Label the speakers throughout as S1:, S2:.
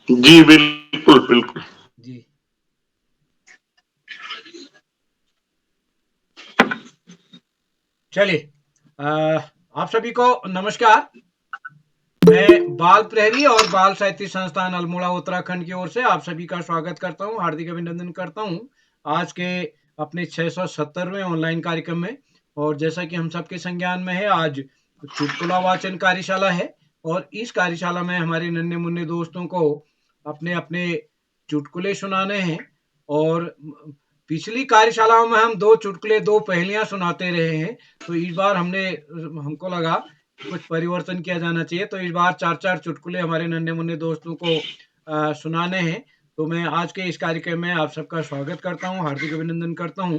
S1: जी, बिल्कुल, बिल्कुल।
S2: जी। चलिए, आप सभी को नमस्कार। मैं बाल प्रहरी और बाल साहित्य संस्थान अल्मोड़ा उत्तराखंड की ओर से आप सभी का स्वागत करता हूं, हार्दिक अभिनंदन करता हूं आज के अपने 670वें ऑनलाइन कार्यक्रम में। और जैसा कि हम सबके संज्ञान में है, आज चुटकुला वाचन कार्यशाला है और इस कार्यशाला में हमारे नन्हे मुन्ने दोस्तों को अपने अपने चुटकुले सुनाने हैं। और पिछली कार्यशालाओं में हम दो चुटकुले, दो पहेलियां सुनाते रहे हैं, तो इस बार हमको लगा कुछ परिवर्तन किया जाना चाहिए, तो इस बार चार चार चुटकुले हमारे नन्हे मुन्ने दोस्तों को सुनाने हैं। तो मैं आज के इस कार्यक्रम में आप सबका स्वागत करता हूं, हार्दिक अभिनंदन करता हूं।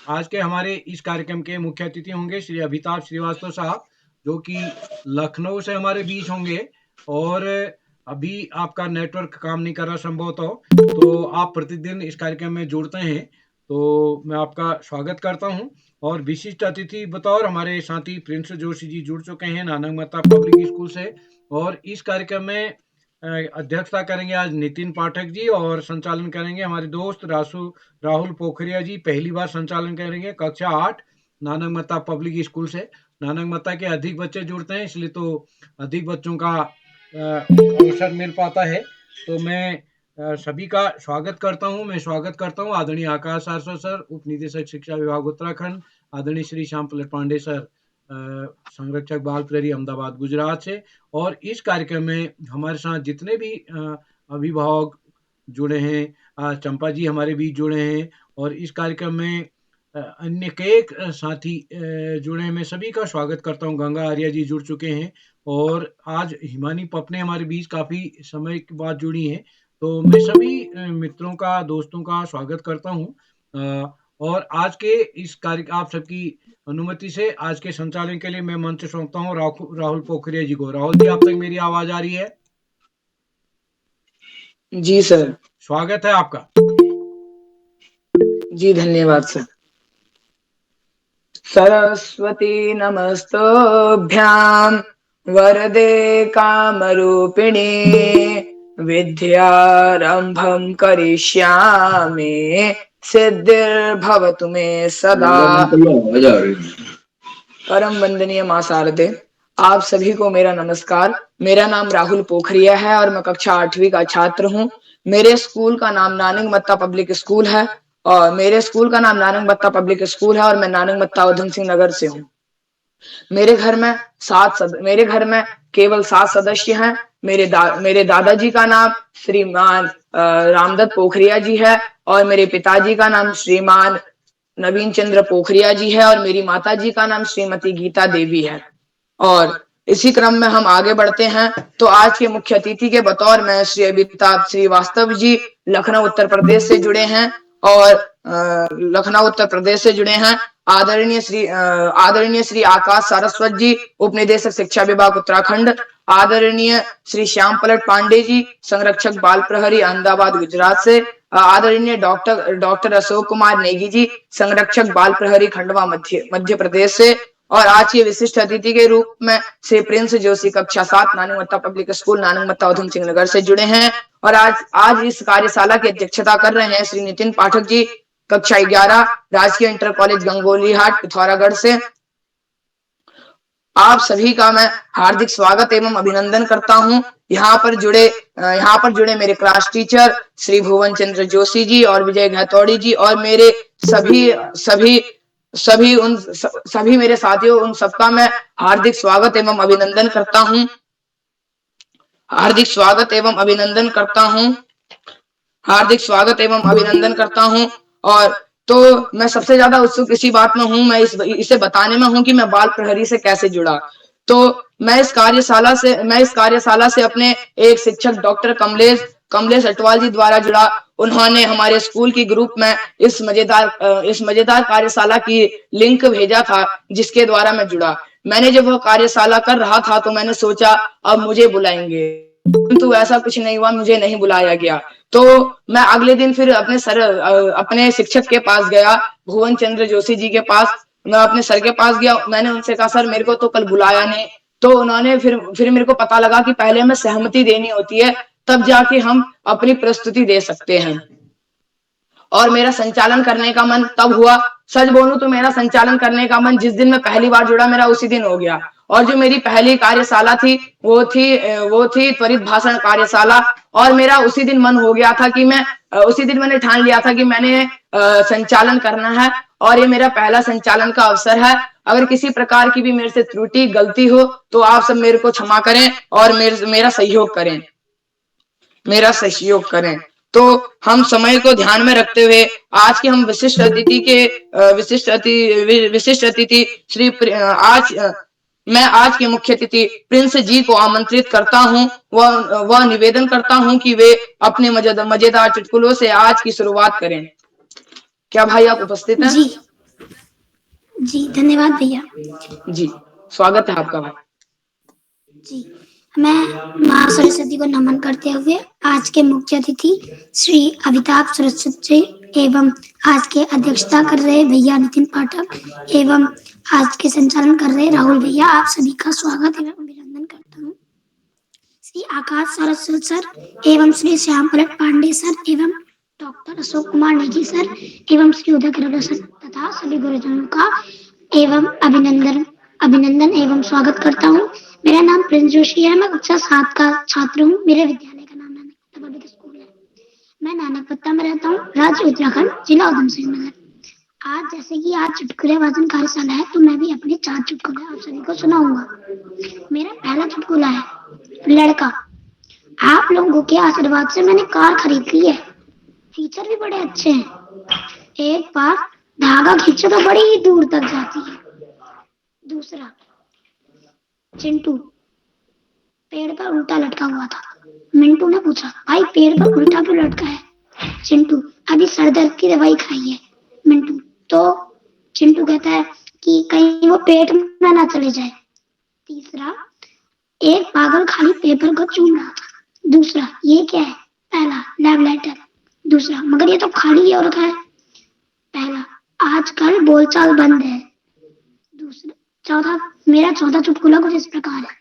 S2: आज के हमारे इस कार्यक्रम के मुख्य अतिथि होंगे श्री अभिताभ श्रीवास्तव साहब, जो कि लखनऊ से हमारे बीच होंगे। और अभी आपका नेटवर्क काम नहीं कर रहा संभवतः, तो आप प्रतिदिन इस कार्यक्रम में जुड़ते हैं, तो मैं आपका स्वागत करता हूं। और विशिष्ट अतिथि बतौर हमारे साथी प्रिंस जोशी जी जुड़ चुके हैं नानक महता पब्लिक स्कूल से। और इस कार्यक्रम में अध्यक्षता करेंगे आज नितिन पाठक जी, और संचालन करेंगे हमारे दोस्त राहुल पोखरिया जी। पहली बार संचालन करेंगे कक्षा 8 नानक महता पब्लिक स्कूल से। नानक महता के अधिक बच्चे जुड़ते हैं, इसलिए तो अधिक बच्चों का अवसर मिल पाता है। तो मैं सभी का स्वागत करता हूं। मैं स्वागत करता हूं आदरणीय आकाश सारस्वत सर, उप निदेशक शिक्षा विभाग उत्तराखंड, आदरणीय श्री श्याम पलट पांडे सर, संरक्षक बाल प्रहरी अहमदाबाद गुजरात से। और इस कार्यक्रम में हमारे साथ जितने भी अभिभावक जुड़े हैं, चंपा जी हमारे बीच जुड़े हैं, और इस कार्यक्रम में अन्य कई साथी जुड़े हैं। मैं सभी का स्वागत करता हूं। गंगा आर्या जी जुड़ चुके हैं, और आज हिमानी पपने हमारे बीच काफी समय के बाद जुड़ी हैं। तो मैं सभी मित्रों का, दोस्तों का स्वागत करता हूं। और आज के इस कार्य, आप सबकी अनुमति से आज के संचालन के लिए मैं मंच सौंपता हूं राहुल पोखरिया जी को। राहुल जी, आप तक मेरी आवाज आ रही है?
S3: जी सर।
S2: स्वागत है आपका।
S3: जी धन्यवाद सर। सरस्वती नमस्तोभ्याम वरदे कामरूपिणे विद्यारंभं करिष्यामि सिद्धिर्भवतु मे सदा। परम वंदनीय मां शारदे, आप सभी को मेरा नमस्कार। मेरा नाम राहुल पोखरिया है और मैं कक्षा 8वीं का छात्र हूँ। मेरे स्कूल का नाम नानक महता पब्लिक स्कूल है, और मेरे स्कूल का नाम नानक महता पब्लिक स्कूल है, और मैं नानक महता उधम सिंह नगर से हूँ। मेरे घर में केवल 7 सदस्य हैं। मेरे दादाजी का नाम श्रीमान रामदत्त पोखरिया जी है, और मेरे पिताजी का नाम श्रीमान नवीन चंद्र पोखरिया जी है, और मेरी माताजी का नाम श्रीमती गीता देवी है। और इसी क्रम में हम आगे बढ़ते हैं, तो आज के मुख्य अतिथि के बतौर में श्री अमिताभ श्रीवास्तव जी लखनऊ उत्तर प्रदेश से जुड़े हैं, और लखनऊ उत्तर प्रदेश से जुड़े हैं। आदरणीय श्री आकाश सारस्वत जी, उप निदेशक शिक्षा विभाग उत्तराखंड। आदरणीय श्री श्याम पलट पांडे जी, संरक्षक बाल प्रहरी अहमदाबाद गुजरात से। आदरणीय डॉक्टर अशोक कुमार नेगी जी, संरक्षक बाल प्रहरी खंडवा मध्य प्रदेश से। और आज के विशिष्ट अतिथि के रूप में श्री प्रिंस जोशी, कक्षा 7 नानक महता पब्लिक स्कूल नानक महता उधम सिंह नगर से जुड़े हैं। और आज इस कार्यशाला की अध्यक्षता कर रहे हैं श्री नितिन पाठक जी, कक्षा 11 राजकीय इंटर कॉलेज गंगोलीहाट पिथौरागढ़ से। आप सभी का मैं हार्दिक स्वागत एवं अभिनंदन करता हूं। यहाँ पर जुड़े मेरे क्लास टीचर श्री भुवन चंद्र जोशी जी और विजय घैतौड़ी जी, और मेरे सभी मेरे साथियों, उन सबका मैं हार्दिक स्वागत एवं अभिनंदन करता हूं। हार्दिक स्वागत एवं अभिनंदन करता हूं। और तो मैं सबसे ज्यादा उत्सुक इसी बात में हूं, मैं इसे बताने में हूं कि मैं बाल प्रहरी से कैसे जुड़ा। तो मैं इस कार्यशाला से अपने एक शिक्षक डॉक्टर कमलेश अटवाल जी द्वारा जुड़ा। उन्होंने हमारे स्कूल की ग्रुप में इस मजेदार कार्यशाला की लिंक भेजा था, जिसके द्वारा मैं जुड़ा। मैंने जब वह कार्यशाला कर रहा था तो मैंने सोचा अब मुझे बुलाएंगे, परंतु ऐसा कुछ नहीं हुआ, मुझे नहीं बुलाया गया। तो मैं अगले दिन फिर अपने शिक्षक के पास गया, भुवन चंद्र जोशी जी के पास। मैं अपने सर के पास गया, मैंने उनसे कहा सर मेरे को तो कल बुलाया नहीं। तो उन्होंने फिर मेरे को पता लगा कि पहले हमें सहमति देनी होती है, तब जाके हम अपनी प्रस्तुति दे सकते हैं। और मेरा संचालन करने का मन तब हुआ, सच बोलूं तो मेरा संचालन करने का मन जिस दिन मैं पहली बार जुड़ा मेरा उसी दिन हो गया। और जो मेरी पहली कार्यशाला थी वो थी त्वरित भाषण कार्यशाला। और मेरा उसी दिन मन हो गया था कि मैं उसी दिन मैंने ठान लिया था कि मैंने संचालन करना है और ये मेरा पहला संचालन का अवसर है। अगर किसी प्रकार की भी मेरे से त्रुटि गलती हो तो आप सब मेरे को क्षमा करें और मेरा सहयोग करें। तो मैं समय को ध्यान में रखते हुए आज के हम विशिष्ट अतिथि श्री मैं आज के मुख्य अतिथि प्रिंस जी को आमंत्रित करता हूं। वह निवेदन करता हूं कि वे अपने मजेदार चुटकुलों से आज की शुरुआत करें। क्या भाई आप उपस्थित हैं?
S4: जी धन्यवाद भैया।
S3: जी स्वागत है आपका भाई।
S4: जी मैं माँ सरस्वती को नमन करते हुए आज के मुख्य अतिथि श्री अमिताभ सरस्वती जी एवं आज के अध्यक्षता कर रहे भैया नितिन पाठक एवं आज के संचालन कर रहे राहुल भैया, आप सभी का स्वागत एवं अभिनंदन करता हूँ। श्री आकाश सरस्वती सर एवं श्री श्याम पलट पांडे सर एवं डॉक्टर अशोक कुमार नेगी सर एवं श्री उदय किरोड़ा सर तथा सभी गुरुजनों का एवं अभिनंदन एवं स्वागत करता हूँ। मेरा नाम प्रिंस जोशी है। मैं कक्षा 7 का छात्र हूँ। मेरे विद्यालय का नाम नानक मत्ता पब्लिक स्कूल है। मैं नानक मत्ता में रहता हूँ, राज्य उत्तराखंड, जिला उधम सिंह नगर। आज जैसे कि आज चुटकुले वाचन कार्यशाला है तो मैं भी अपने 4 चुटकुले आप सभी को सुनाऊंगा। मेरा पहला चुटकुला है लड़का। आप लोगों के आशीर्वाद से मैंने कार खरीद ली है। फीचर भी बड़े अच्छे हैं। एक बार धागा खींचो तो बड़ी ही दूर तक जाती है। दूसरा, चिंटू पेड़ पर उल्टा लटका हुआ था। मिंटू ने पूछा, भाई पेड़ पर उल्टा क्यों लटका है? चिंटू, अभी सर दर्द की दवाई खाई है। मिंटू, तो चिंटू कहता है कि कहीं वो पेट में ना चले जाए। तीसरा, एक पागल खाली पेपर को चूम रहा था। दूसरा, ये क्या है? पहला, लैब लेटर। दूसरा, मगर ये तो खाली हो रखा है। पहला, आजकल बोलचाल बंद है। दूसरा, चौथा, मेरा चौथा चुटकुला कुछ इस प्रकार है।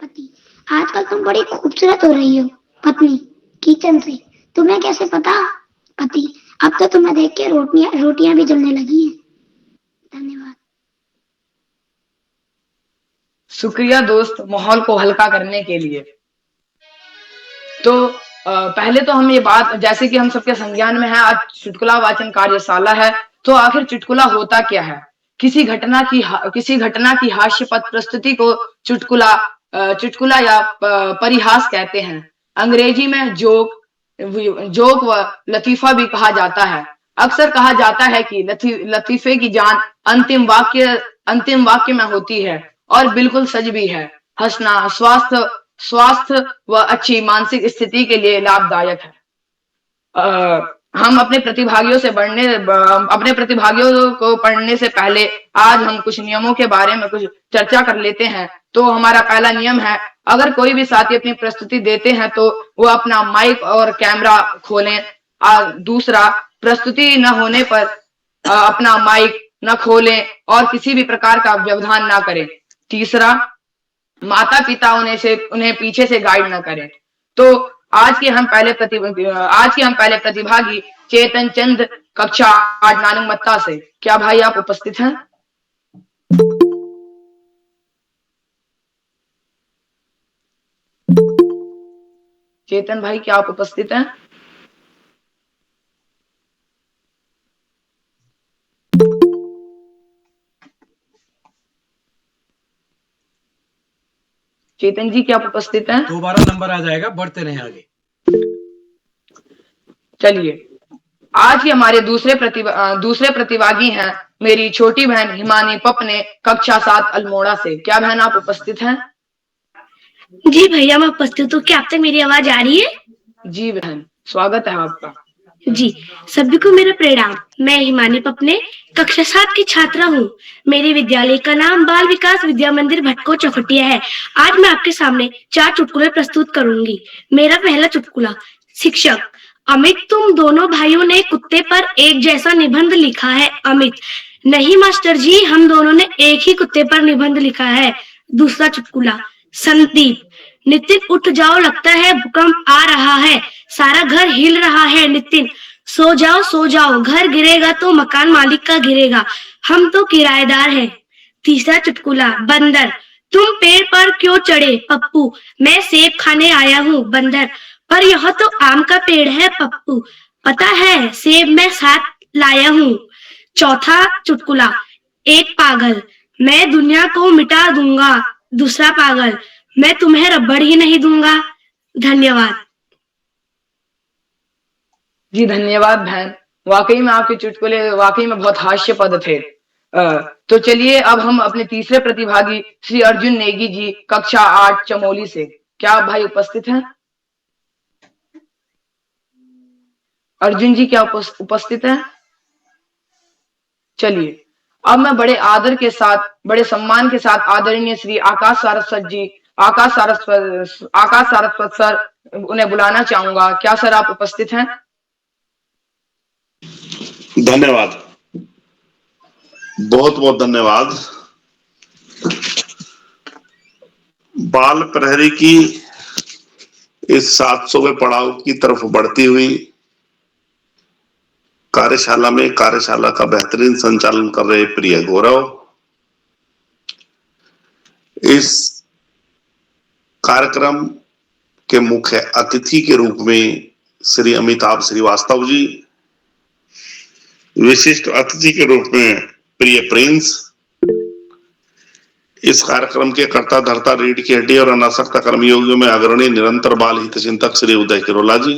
S4: पति, आजकल तुम बड़ी खूबसूरत हो रही हो। पत्नी, किचन से। तुम्हें कैसे पता? पति, अब तो तुम्हें देख के रोटियां भी जलने लगी हैं। धन्यवाद।
S3: शुक्रिया दोस्त माहौल को हल्का करने के लिए। तो पहले तो हम ये बात, जैसे कि हम सबके संज्ञान में है आज चुटकुला वाचन कार्यशाला है, तो आखिर चुटकुला होता क्या है? किसी घटना की हास्यपद प्रस्तुति को चुटकुला या परिहास कहते हैं। अंग्रेजी में जोक व लतीफा भी कहा जाता है। अक्सर कहा जाता है कि लतीफे की जान अंतिम वाक्य में होती है और बिल्कुल सच भी है। हंसना स्वास्थ्य व अच्छी मानसिक स्थिति के लिए लाभदायक है। हम अपने प्रतिभागियों को पढ़ने से पहले आज हम कुछ नियमों के बारे में कुछ चर्चा कर लेते हैं। तो हमारा पहला नियम है, अगर कोई भी साथी अपनी प्रस्तुति देते हैं तो वो अपना माइक और कैमरा खोलें। दूसरा, प्रस्तुति न होने पर अपना माइक न खोलें और किसी भी प्रकार का व्यवधान ना करें। तीसरा, माता पिता उन्हें पीछे से गाइड न करें। तो आज के हम पहले प्रतिभागी चेतन चंद, कक्षा 8 नानक मत्ता से। क्या भाई आप उपस्थित हैं? चेतन भाई क्या आप उपस्थित हैं? चेतन जी क्या आप उपस्थित हैं?
S2: दोबारा नंबर आ जाएगा, बढ़ते रहे आगे।
S3: चलिए, आज के हमारे दूसरे प्रतिभागी हैं मेरी छोटी बहन हिमानी पपने, कक्षा 7 अल्मोड़ा से। क्या बहन आप उपस्थित हैं?
S4: जी भैया मैं उपस्थित हूँ। क्या आप तक मेरी आवाज आ रही है?
S3: जी बहन, स्वागत है आपका।
S4: जी सभी को मेरा प्रणाम। मैं हिमानी पपने, कक्षा 7 की छात्रा हूँ। मेरे विद्यालय का नाम बाल विकास विद्या मंदिर भटको चौखटिया है। आज मैं आपके सामने 4 चुटकुले प्रस्तुत करूंगी। मेरा पहला चुटकुला, शिक्षक। अमित, तुम दोनों भाइयों ने कुत्ते पर एक जैसा निबंध लिखा है। अमित, नहीं मास्टर जी, हम दोनों ने एक ही कुत्ते पर निबंध लिखा है। दूसरा चुटकुला, संदीप।
S5: नितिन उठ जाओ, लगता है भूकंप आ रहा है, सारा घर हिल रहा है। नितिन सो जाओ, घर गिरेगा तो मकान मालिक का गिरेगा, हम तो किराएदार हैं। तीसरा चुटकुला, बंदर तुम पेड़ पर क्यों चढ़े? पप्पू मैं सेब खाने आया हूँ। बंदर पर यह तो आम का पेड़ है। पप्पू पता है, सेब मैं साथ लाया हूँ। चौथा चुटकुला, एक पागल मैं दुनिया को मिटा दूंगा। दूसरा पागल मैं तुम्हें रबड़ ही नहीं दूंगा। धन्यवाद।
S3: जी धन्यवाद बहन, वाकई में आपके चुटकुले वाकई में बहुत हास्यपद थे। तो चलिए अब हम अपने तीसरे प्रतिभागी श्री अर्जुन नेगी जी, कक्षा 8 चमोली से, क्या आप भाई उपस्थित हैं? अर्जुन जी क्या उपस्थित हैं? चलिए अब मैं बड़े आदर के साथ, बड़े सम्मान के साथ आदरणीय श्री आकाश सारस्वत सर उन्हें बुलाना चाहूंगा। क्या सर आप उपस्थित हैं?
S1: धन्यवाद, बहुत बहुत धन्यवाद। बाल प्रहरी की इस 700वें पड़ाव की तरफ बढ़ती हुई कार्यशाला में कार्यशाला का बेहतरीन संचालन कर रहे प्रिय गौरव, इस कार्यक्रम के मुख्य अतिथि के रूप में श्री अमिताभ श्रीवास्तव जी, विशिष्ट अतिथि के रूप में प्रिय प्रिंस, इस कार्यक्रम के कर्ता धर्ता, रीढ़ की हड्डी और अनासक्ता कर्मयोगियों में अग्रणी निरंतर बाल हित चिंतक श्री उदय किरोला जी,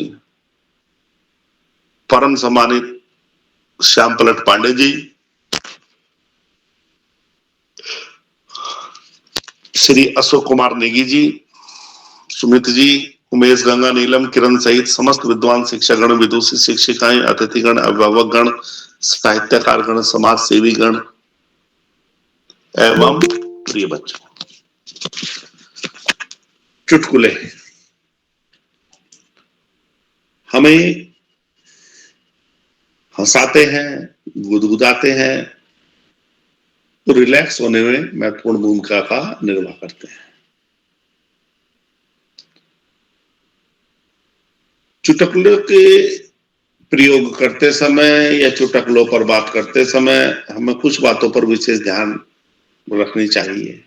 S1: परम सम्मानित श्याम पलट पांडे जी, श्री अशोक कुमार नेगी जी, सुमित जी, उमेश, गंगा, नीलम, किरण सहित समस्त विद्वान शिक्षागण, विदुषी शिक्षिकाएं, अतिथिगण, अभिभावक गण, साहित्यकार गण, समाज सेवी गण एवं प्रिय बच्चों। चुटकुले हमें हंसाते हैं, गुदगुदाते हैं, तो रिलैक्स होने में महत्वपूर्ण भूमिका का निर्वाह करते हैं। चुटकुलों के प्रयोग करते समय या चुटकुलों पर बात करते समय हमें कुछ बातों पर विशेष ध्यान रखनी चाहिए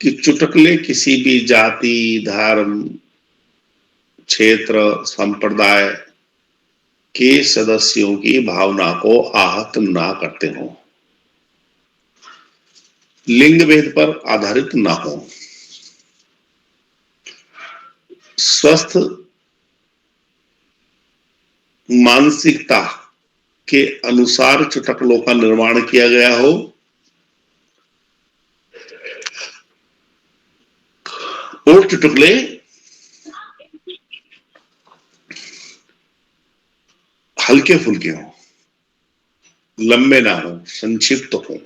S1: कि चुटकुले किसी भी जाति, धर्म, क्षेत्र, संप्रदाय के सदस्यों की भावना को आहत ना करते हों, लिंग भेद पर आधारित ना हो, स्वस्थ मानसिकता के अनुसार चुटकुलों का निर्माण किया गया हो और चुटकुले हल्के फुल्के हो, लंबे ना हो, संक्षिप्त हो।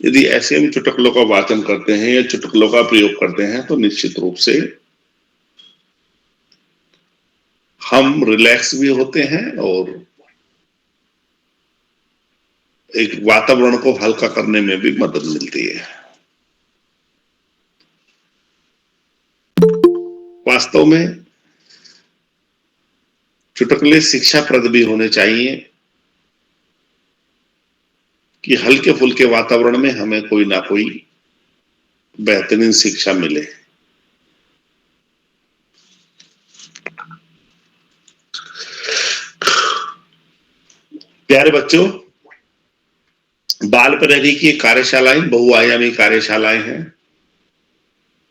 S1: यदि ऐसे हम चुटकुलों का वाचन करते हैं या चुटकुलों का प्रयोग करते हैं तो निश्चित रूप से हम रिलैक्स भी होते हैं और एक वातावरण को हल्का करने में भी मदद मिलती है। वास्तव में चुटकुले शिक्षाप्रद भी होने चाहिए कि हल्के फुल्के वातावरण में हमें कोई ना कोई बेहतरीन शिक्षा मिले। प्यारे बच्चों, बाल प्रहरी की कार्यशालाएं बहुआयामी कार्यशालाएं हैं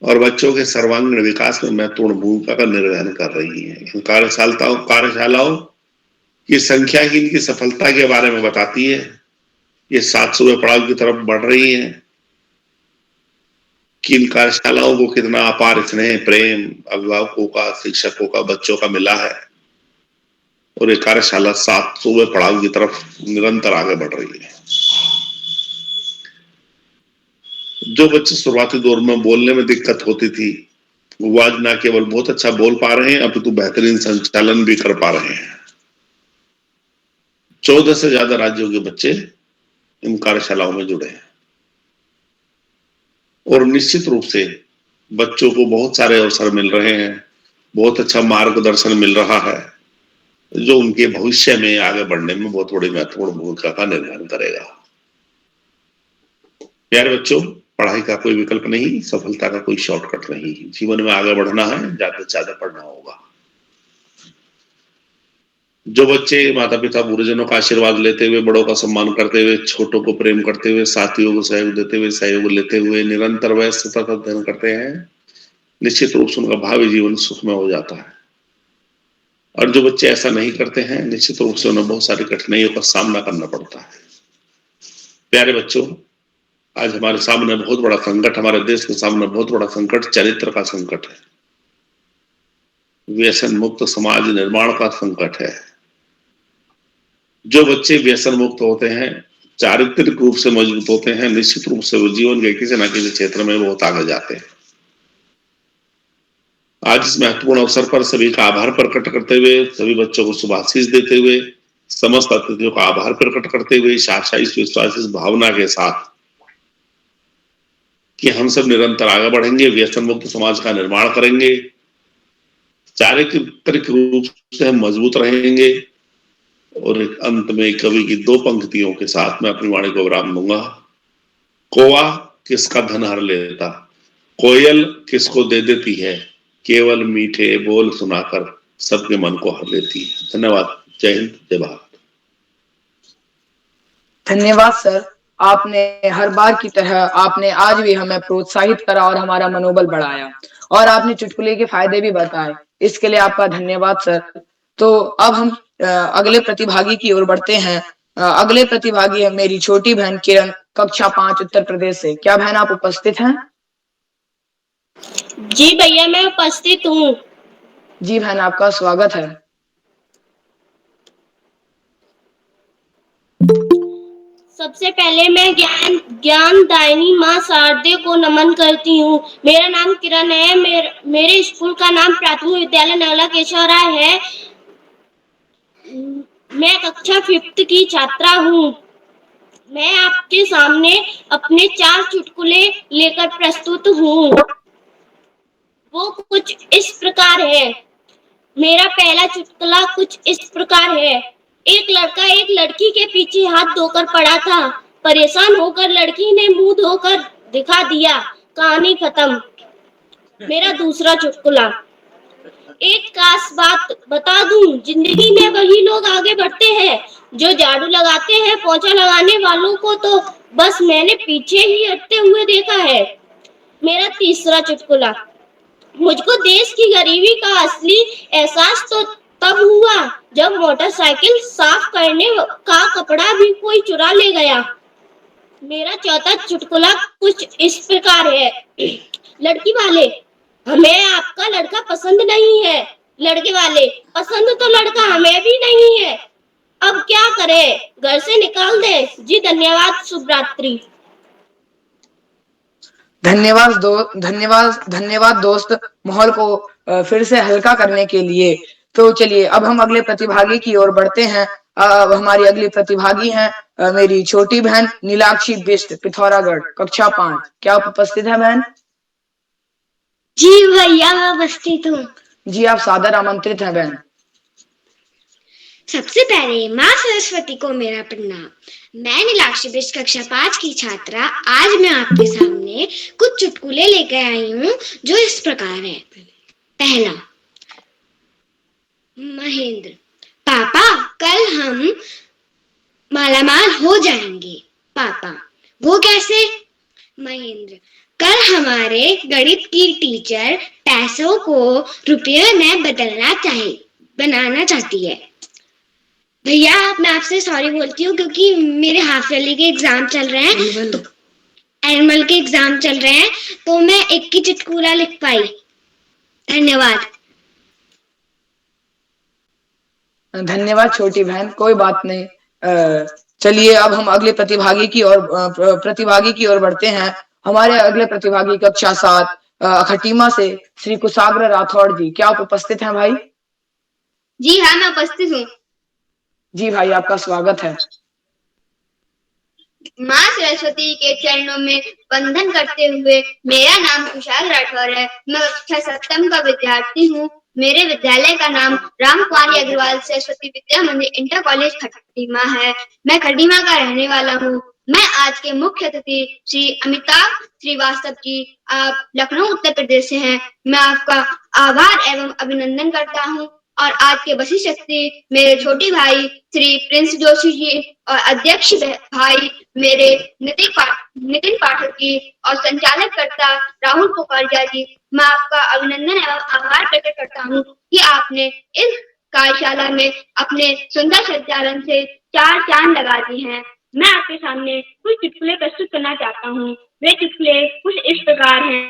S1: और बच्चों के सर्वांगीण विकास में महत्वपूर्ण भूमिका का निर्वहन कर रही हैं। इन कार्यशालाओं की संख्या ही इनकी सफलता के बारे में बताती है। ये 700वें पड़ाव की तरफ बढ़ रही है कि इन कार्यशालाओं को कितना अपार स्नेह, प्रेम अभिभावकों का, शिक्षकों का, बच्चों का मिला है और ये कार्यशाला 700वें पड़ाव की तरफ निरंतर आगे बढ़ रही है। जो बच्चे शुरुआती दौर में बोलने में दिक्कत होती थी, वो आज न केवल बहुत अच्छा बोल पा रहे हैं, अपितु बेहतरीन संचालन भी कर पा रहे हैं। 14 से ज्यादा राज्यों के बच्चे इन कार्यशालाओं में जुड़े हैं और निश्चित रूप से बच्चों को बहुत सारे अवसर मिल रहे हैं, बहुत अच्छा मार्गदर्शन मिल रहा है, जो उनके भविष्य में आगे बढ़ने में बहुत बड़ी महत्वपूर्ण भूमिका का निर्वहन करेगा। प्यारे बच्चों, पढ़ाई का कोई विकल्प नहीं, सफलता का कोई शॉर्टकट नहीं। जीवन में आगे बढ़ना है, ज्यादा से ज्यादा पढ़ना होगा। जो बच्चे माता पिता गुरुजनों का आशीर्वाद लेते हुए, बड़ों का सम्मान करते हुए, छोटों को प्रेम करते हुए, साथियों को सहयोग देते हुए, सहयोग लेते हुए निरंतर व सतत अध्ययन करते हैं, निश्चित रूप से उनका भावी जीवन सुखमय हो जाता है। और जो बच्चे ऐसा नहीं करते हैं, निश्चित रूप से उन्हें बहुत सारी कठिनाइयों का सामना करना पड़ता है। प्यारे बच्चों, आज हमारे सामने बहुत बड़ा संकट, हमारे देश के सामने बहुत बड़ा संकट चरित्र का संकट है, व्यसन मुक्त समाज निर्माण का संकट है। जो बच्चे व्यसन मुक्त होते हैं, चारित्रिक रूप से मजबूत होते हैं, निश्चित रूप से वो जीवन के किसी न किसी क्षेत्र में बहुत आगे जाते हैं। आज इस महत्वपूर्ण अवसर पर सभी का आभार प्रकट करते हुए, सभी बच्चों को शुभाशीष देते हुए, समस्त अतिथियों का आभार प्रकट करते हुए, इस आशा, इस विश्वास, इस भावना के साथ कि हम सब निरंतर आगे बढ़ेंगे, व्यसन मुक्त समाज का निर्माण करेंगे, चारित्रिक रूप से हम मजबूत रहेंगे। और एक अंत में कवि की दो पंक्तियों के साथ मैं अपनी वाणी को विराम दूंगा। कौवा किसका धन हर लेता, कोयल किसको दे देती है, केवल मीठे बोल सुनाकर सबके मन को हर लेती है। धन्यवाद। जय हिंद, जय भारत।
S3: धन्यवाद सर, आपने हर बार की तरह आपने आज भी हमें प्रोत्साहित करा और हमारा मनोबल बढ़ाया, और आपने चुटकुले के फायदे भी बताए। इसके लिए आपका धन्यवाद सर। तो अब हम अगले प्रतिभागी की ओर बढ़ते हैं। अगले प्रतिभागी है मेरी छोटी बहन किरण, कक्षा 5 उत्तर प्रदेश से। क्या बहन आप उपस्थित हैं?
S5: जी भैया, मैं उपस्थित हूँ।
S3: जी बहन, आपका स्वागत है।
S5: सबसे पहले मैं ज्ञानदायिनी माँ शारदे को नमन करती हूँ। मेरा नाम किरण है। मेरे स्कूल का नाम प्राथमिक विद्यालय नगला केशव राय है। मैं कक्षा 5th की छात्रा हूँ। मैं आपके सामने अपने 4 चुटकुले लेकर प्रस्तुत हूँ। वो कुछ इस प्रकार है। मेरा पहला चुटकुला कुछ इस प्रकार है। एक लड़का एक लड़की के पीछे हाथ धोकर पड़ा था। परेशान होकर लड़की ने मुंह धोकर दिखा दिया। कहानी खत्म। मेरा दूसरा चुटकुला। एक खास बात बता दूं, जिंदगी में वही लोग आगे बढ़ते हैं जो झाड़ू लगाते हैं। पोछा लगाने वालों को तो बस मैंने पीछे ही हटते हुए देखा है। मेरा तीसरा चुटकुला। मुझको देश की गरीबी का असली एहसास तो तब हुआ जब मोटरसाइकिल साफ करने का कपड़ा भी कोई चुरा ले गया। मेरा चौथा चुटकुला कुछ इस प्रकार है। लड़की वाले, हमें आपका लड़का पसंद नहीं है। लड़के वाले, पसंद तो लड़का हमें भी नहीं है, अब क्या करें, घर से निकाल दे। जी धन्यवाद, शुभ रात्रि।
S3: धन्यवाद दोस्त, माहौल को फिर से हल्का करने के लिए। तो चलिए अब हम अगले प्रतिभागी की ओर बढ़ते हैं। अब हमारी अगली प्रतिभागी हैं मेरी छोटी बहन नीलाक्षी बिष्ट, पिथौरागढ़, कक्षा 5। क्या आप उपस्थित हैं बहन?
S5: जी भैया, मैं उपस्थित हूँ।
S3: जी, आप सादर आमंत्रित हैं बहन।
S6: सबसे पहले माँ सरस्वती को मेरा प्रणाम। मैं नीलाक्षी बिष्ट, कक्षा 5 की छात्रा। आज मैं आपके सामने कुछ चुटकुले लेकर आई हूँ जो इस प्रकार है। पहला, महेंद्र, पापा कल हम मालामाल हो जाएंगे। पापा, वो कैसे? महेंद्र, कल हमारे गणित की टीचर पैसों को रुपये में बनाना चाहती है। भैया, मैं आपसे सॉरी बोलती हूँ क्योंकि मेरे हाफ ईयरली के एग्जाम चल रहे हैं, एनुअल के एग्जाम चल रहे हैं, तो मैं एक ही चुटकुला लिख पाई। धन्यवाद।
S3: धन्यवाद छोटी बहन, कोई बात नहीं। चलिए अब हम अगले प्रतिभागी की ओर बढ़ते हैं। हमारे अगले प्रतिभागी कक्षा 7 खटीमा से श्री कुशाग्र राठौड़ जी। क्या आप उपस्थित हैं भाई?
S6: जी हाँ, मैं उपस्थित हूँ।
S3: जी भाई, आपका स्वागत है।
S6: माँ सरस्वती के चरणों में वंदन करते हुए। मेरा नाम कुशाल राठौर है। मैं कक्षा 7वीं का विद्यार्थी हूँ। मेरे विद्यालय का नाम रामकुमारी अग्रवाल सरस्वती विद्या मंदिर इंटर कॉलेज खटीमा है। मैं खटीमा का रहने वाला हूँ। मैं आज के मुख्य अतिथि श्री अमिताभ श्रीवास्तव जी, आप लखनऊ उत्तर प्रदेश से हैं। मैं आपका आभार एवं अभिनंदन करता हूँ। और आज के वशिष्ठ अतिथि मेरे छोटे भाई श्री प्रिंस जोशी जी और अध्यक्ष भाई मेरे नितिन पाठक जी और संचालककर्ता राहुल पोखरिया जी, मैं आपका अभिनंदन एवं आभार प्रकट करता हूँ कि आपने इस कार्यशाला में अपने सुंदर संचालन से 4 चांद लगा दिए हैं। मैं आपके सामने कुछ चुटकुले प्रस्तुत करना चाहता हूँ। वे चुटकुले कुछ इस प्रकार हैं।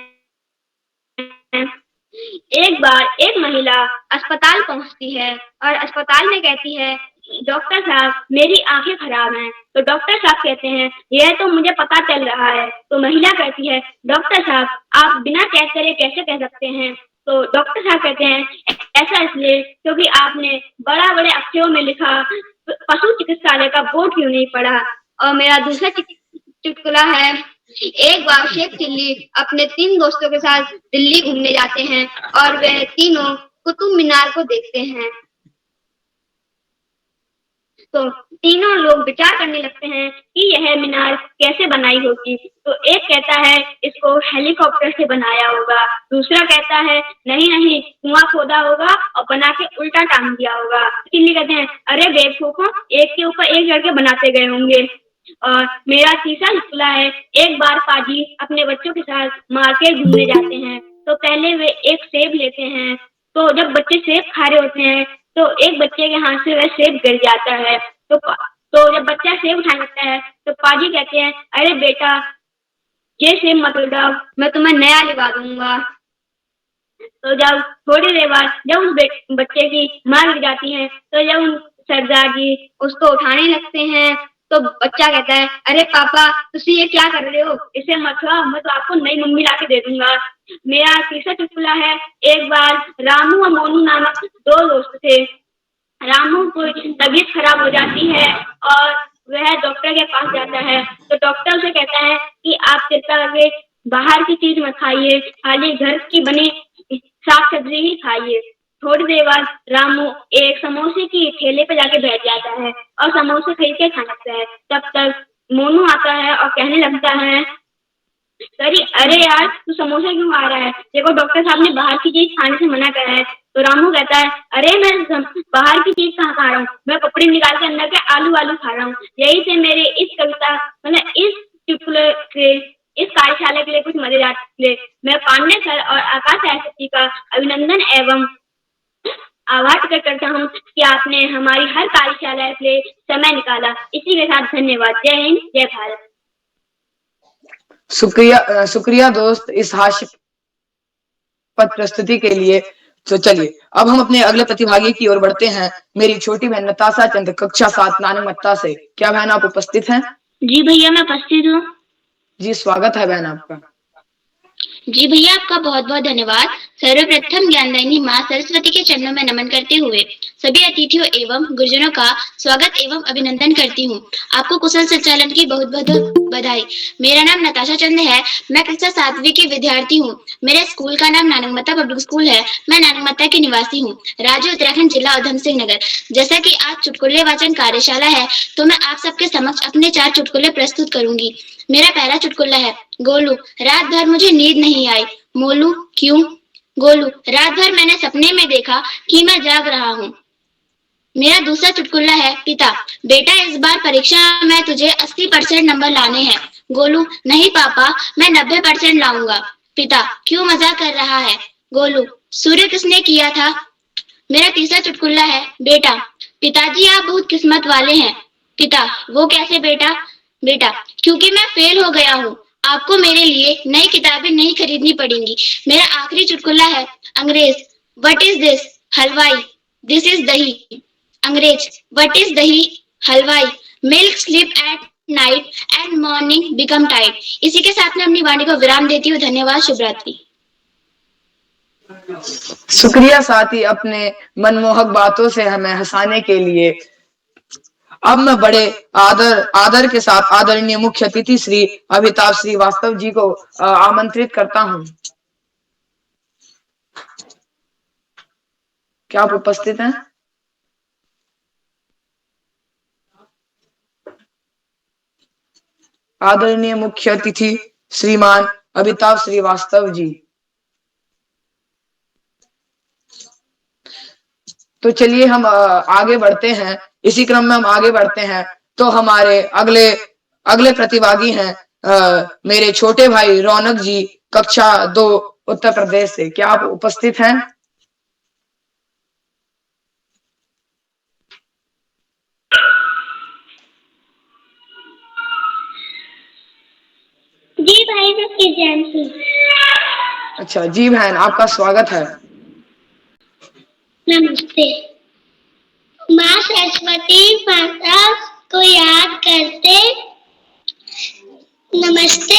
S6: एक बार एक महिला अस्पताल पहुंचती है और अस्पताल में कहती है, डॉक्टर साहब मेरी आंखें खराब हैं। तो डॉक्टर साहब कहते हैं, यह तो मुझे पता चल रहा है। तो महिला कहती है, डॉक्टर साहब आप बिना चेक करे कैसे कह सकते हैं? तो डॉक्टर साहब कहते हैं, ऐसा इसलिए क्योंकि आपने बड़े अक्षरों में लिखा पशु चिकित्सालय का बोर्ड क्यों नहीं पढ़ा। और मेरा दूसरा चुटकुला है, एक बार शेख चिल्ली अपने 3 दोस्तों के साथ दिल्ली घूमने जाते हैं और वह तीनों कुतुब मीनार को देखते हैं। तो तीनों लोग विचार करने लगते हैं कि यह मीनार कैसे बनाई होगी। तो एक कहता है, इसको हेलीकॉप्टर से बनाया होगा। दूसरा कहता है, नहीं कुआं खोदा होगा और बना के उल्टा टांग दिया होगा। चिल्ली कहते हैं, अरे बेवकूफों, एक के ऊपर एक लड़के बनाते गए होंगे। और मेरा तीसरा चुटकुला है, एक बार पाजी अपने बच्चों के साथ मार्केट घूमने जाते हैं। तो पहले वे एक सेब लेते हैं। तो जब बच्चे सेब खा रहे होते हैं तो एक बच्चे के हाथ से वह सेब गिर जाता है। तो जब बच्चा सेब उठाने लगता है तो पाजी कहते हैं, अरे बेटा ये सेब मत उठाओ, मैं तुम्हें नया लिवा दूंगा। तो जब थोड़ी देर बाद जब उस बच्चे की माँ गिर जाती है तो जब सरदार जी उसको उठाने लगते हैं तो बच्चा कहता है, अरे पापा तुसी ये क्या कर रहे हो, इसे मत खाओ, मैं तो आपको नई मम्मी ला के दे दूंगा। मेरा तीसरा चुटकुला है, एक बार रामू और मोनू नामक 2 दोस्त थे। रामू की तबीयत खराब हो जाती है और वह डॉक्टर के पास जाता है। तो डॉक्टर उसे कहता है कि आप कृपया करके बाहर की चीज मत खाइए, खाली घर की बनी साग सब्जी ही खाइए। थोड़ी देर बाद रामू एक समोसे की ठेले पे जाके बैठ जाता है और समोसे खरीद के खाने लगता है। तब तक मोनू आता है और कहने लगता है, अरे यार तू समोसा क्यों खा रहा है? देखो डॉक्टर साहब ने बाहर की चीज खाने से मना करा है। तो रामू कहता है, अरे मैं बाहर की चीज कहाँ खा रहा हूँ, मैं कपड़े निकाल के अंदर के आलू खा रहा हूँ। यही से मेरे इस कविता मतलब इस चुटकुले के इस कार्यशाला के लिए कुछ मजेदार चुटकुले। मैं पांडे सर और आकाश जी का अभिनंदन एवं आभार प्रकट करता हूँ कि आपने हमारी हर कार्यशाला के लिए समय निकाला। इसी के साथ धन्यवाद। जय हिंद, जय भारत।
S3: शुक्रिया दोस्त इस हास्यास्पद प्रस्तुति के लिए। तो चलिए अब हम अपने अगले प्रतिभागी की ओर बढ़ते हैं। मेरी छोटी बहन नताशा चंद्र कक्षा 7 नानक मत्ता से। क्या बहन आप उपस्थित हैं?
S5: जी भैया मैं उपस्थित हूँ।
S3: जी स्वागत है बहन आपका।
S6: जी भैया आपका बहुत बहुत धन्यवाद। सर्वप्रथम ज्ञानदायिनी माँ सरस्वती के चरणों में नमन करते हुए सभी अतिथियों एवं गुरुजनों का स्वागत एवं अभिनंदन करती हूँ। आपको कुशल संचालन की बहुत बहुत बधाई। मेरा नाम नताशा चंद्र है। मैं कक्षा 7वीं की विद्यार्थी हूँ। मेरे स्कूल का नाम नानक मत्ता पब्लिक स्कूल है। मैं नानक मत्ता की निवासी हूँ। राज्य उत्तराखंड, जिला उधम सिंह नगर। जैसा कि आज चुटकुले वाचन कार्यशाला है तो मैं आप सबके समक्ष अपने 4 चुटकुले प्रस्तुत करूंगी। मेरा पहला चुटकुला है, गोलू रात भर मुझे नींद नहीं आई। मोलू क्यों? गोलू रात भर मैंने सपने में देखा कि मैं जाग रहा हूँ। मेरा दूसरा चुटकुला है, पिता बेटा इस बार परीक्षा में तुझे 80% नंबर लाने हैं। गोलू नहीं पापा मैं 90% लाऊंगा। पिता क्यों मजाक कर रहा है? गोलू सूर्य किसने किया था? मेरा तीसरा चुटकुला है, बेटा पिताजी आप बहुत किस्मत वाले हैं। पिता वो कैसे बेटा? बेटा क्योंकि मैं फेल हो गया हूँ, आपको मेरे लिए नई किताबें नहीं खरीदनी पड़ेंगी। मेरा आखिरी चुटकुला है, अंग्रेज व्हाट इज दिस? हलवाई दिस इज दही। अंग्रेज व्हाट इज दही? हलवाई milk sleep at night and morning become tight. इसी के साथ मैं अपनी वाणी को विराम देती हूँ। धन्यवाद, शुभ रात्रि।
S3: शुक्रिया साथी अपने मनमोहक बातों से हमें हंसाने के लिए। अब मैं बड़े आदर के साथ आदरणीय मुख्य अतिथि श्री अमिताभ श्रीवास्तव जी को आमंत्रित करता हूं। क्या आप उपस्थित हैं? आदरणीय मुख्य अतिथि श्रीमान अमिताभ श्रीवास्तव जी। तो चलिए हम आगे बढ़ते हैं। इसी क्रम में हम आगे बढ़ते हैं तो हमारे अगले प्रतिभागी हैं मेरे छोटे भाई रौनक जी, कक्षा 2 उत्तर प्रदेश से। क्या आप उपस्थित हैं?
S6: जी भाई, मैं किस
S3: अच्छा जी बहन, आपका स्वागत है।
S6: नमस्ते। माँ सरस्वती माता को याद करते। नमस्ते,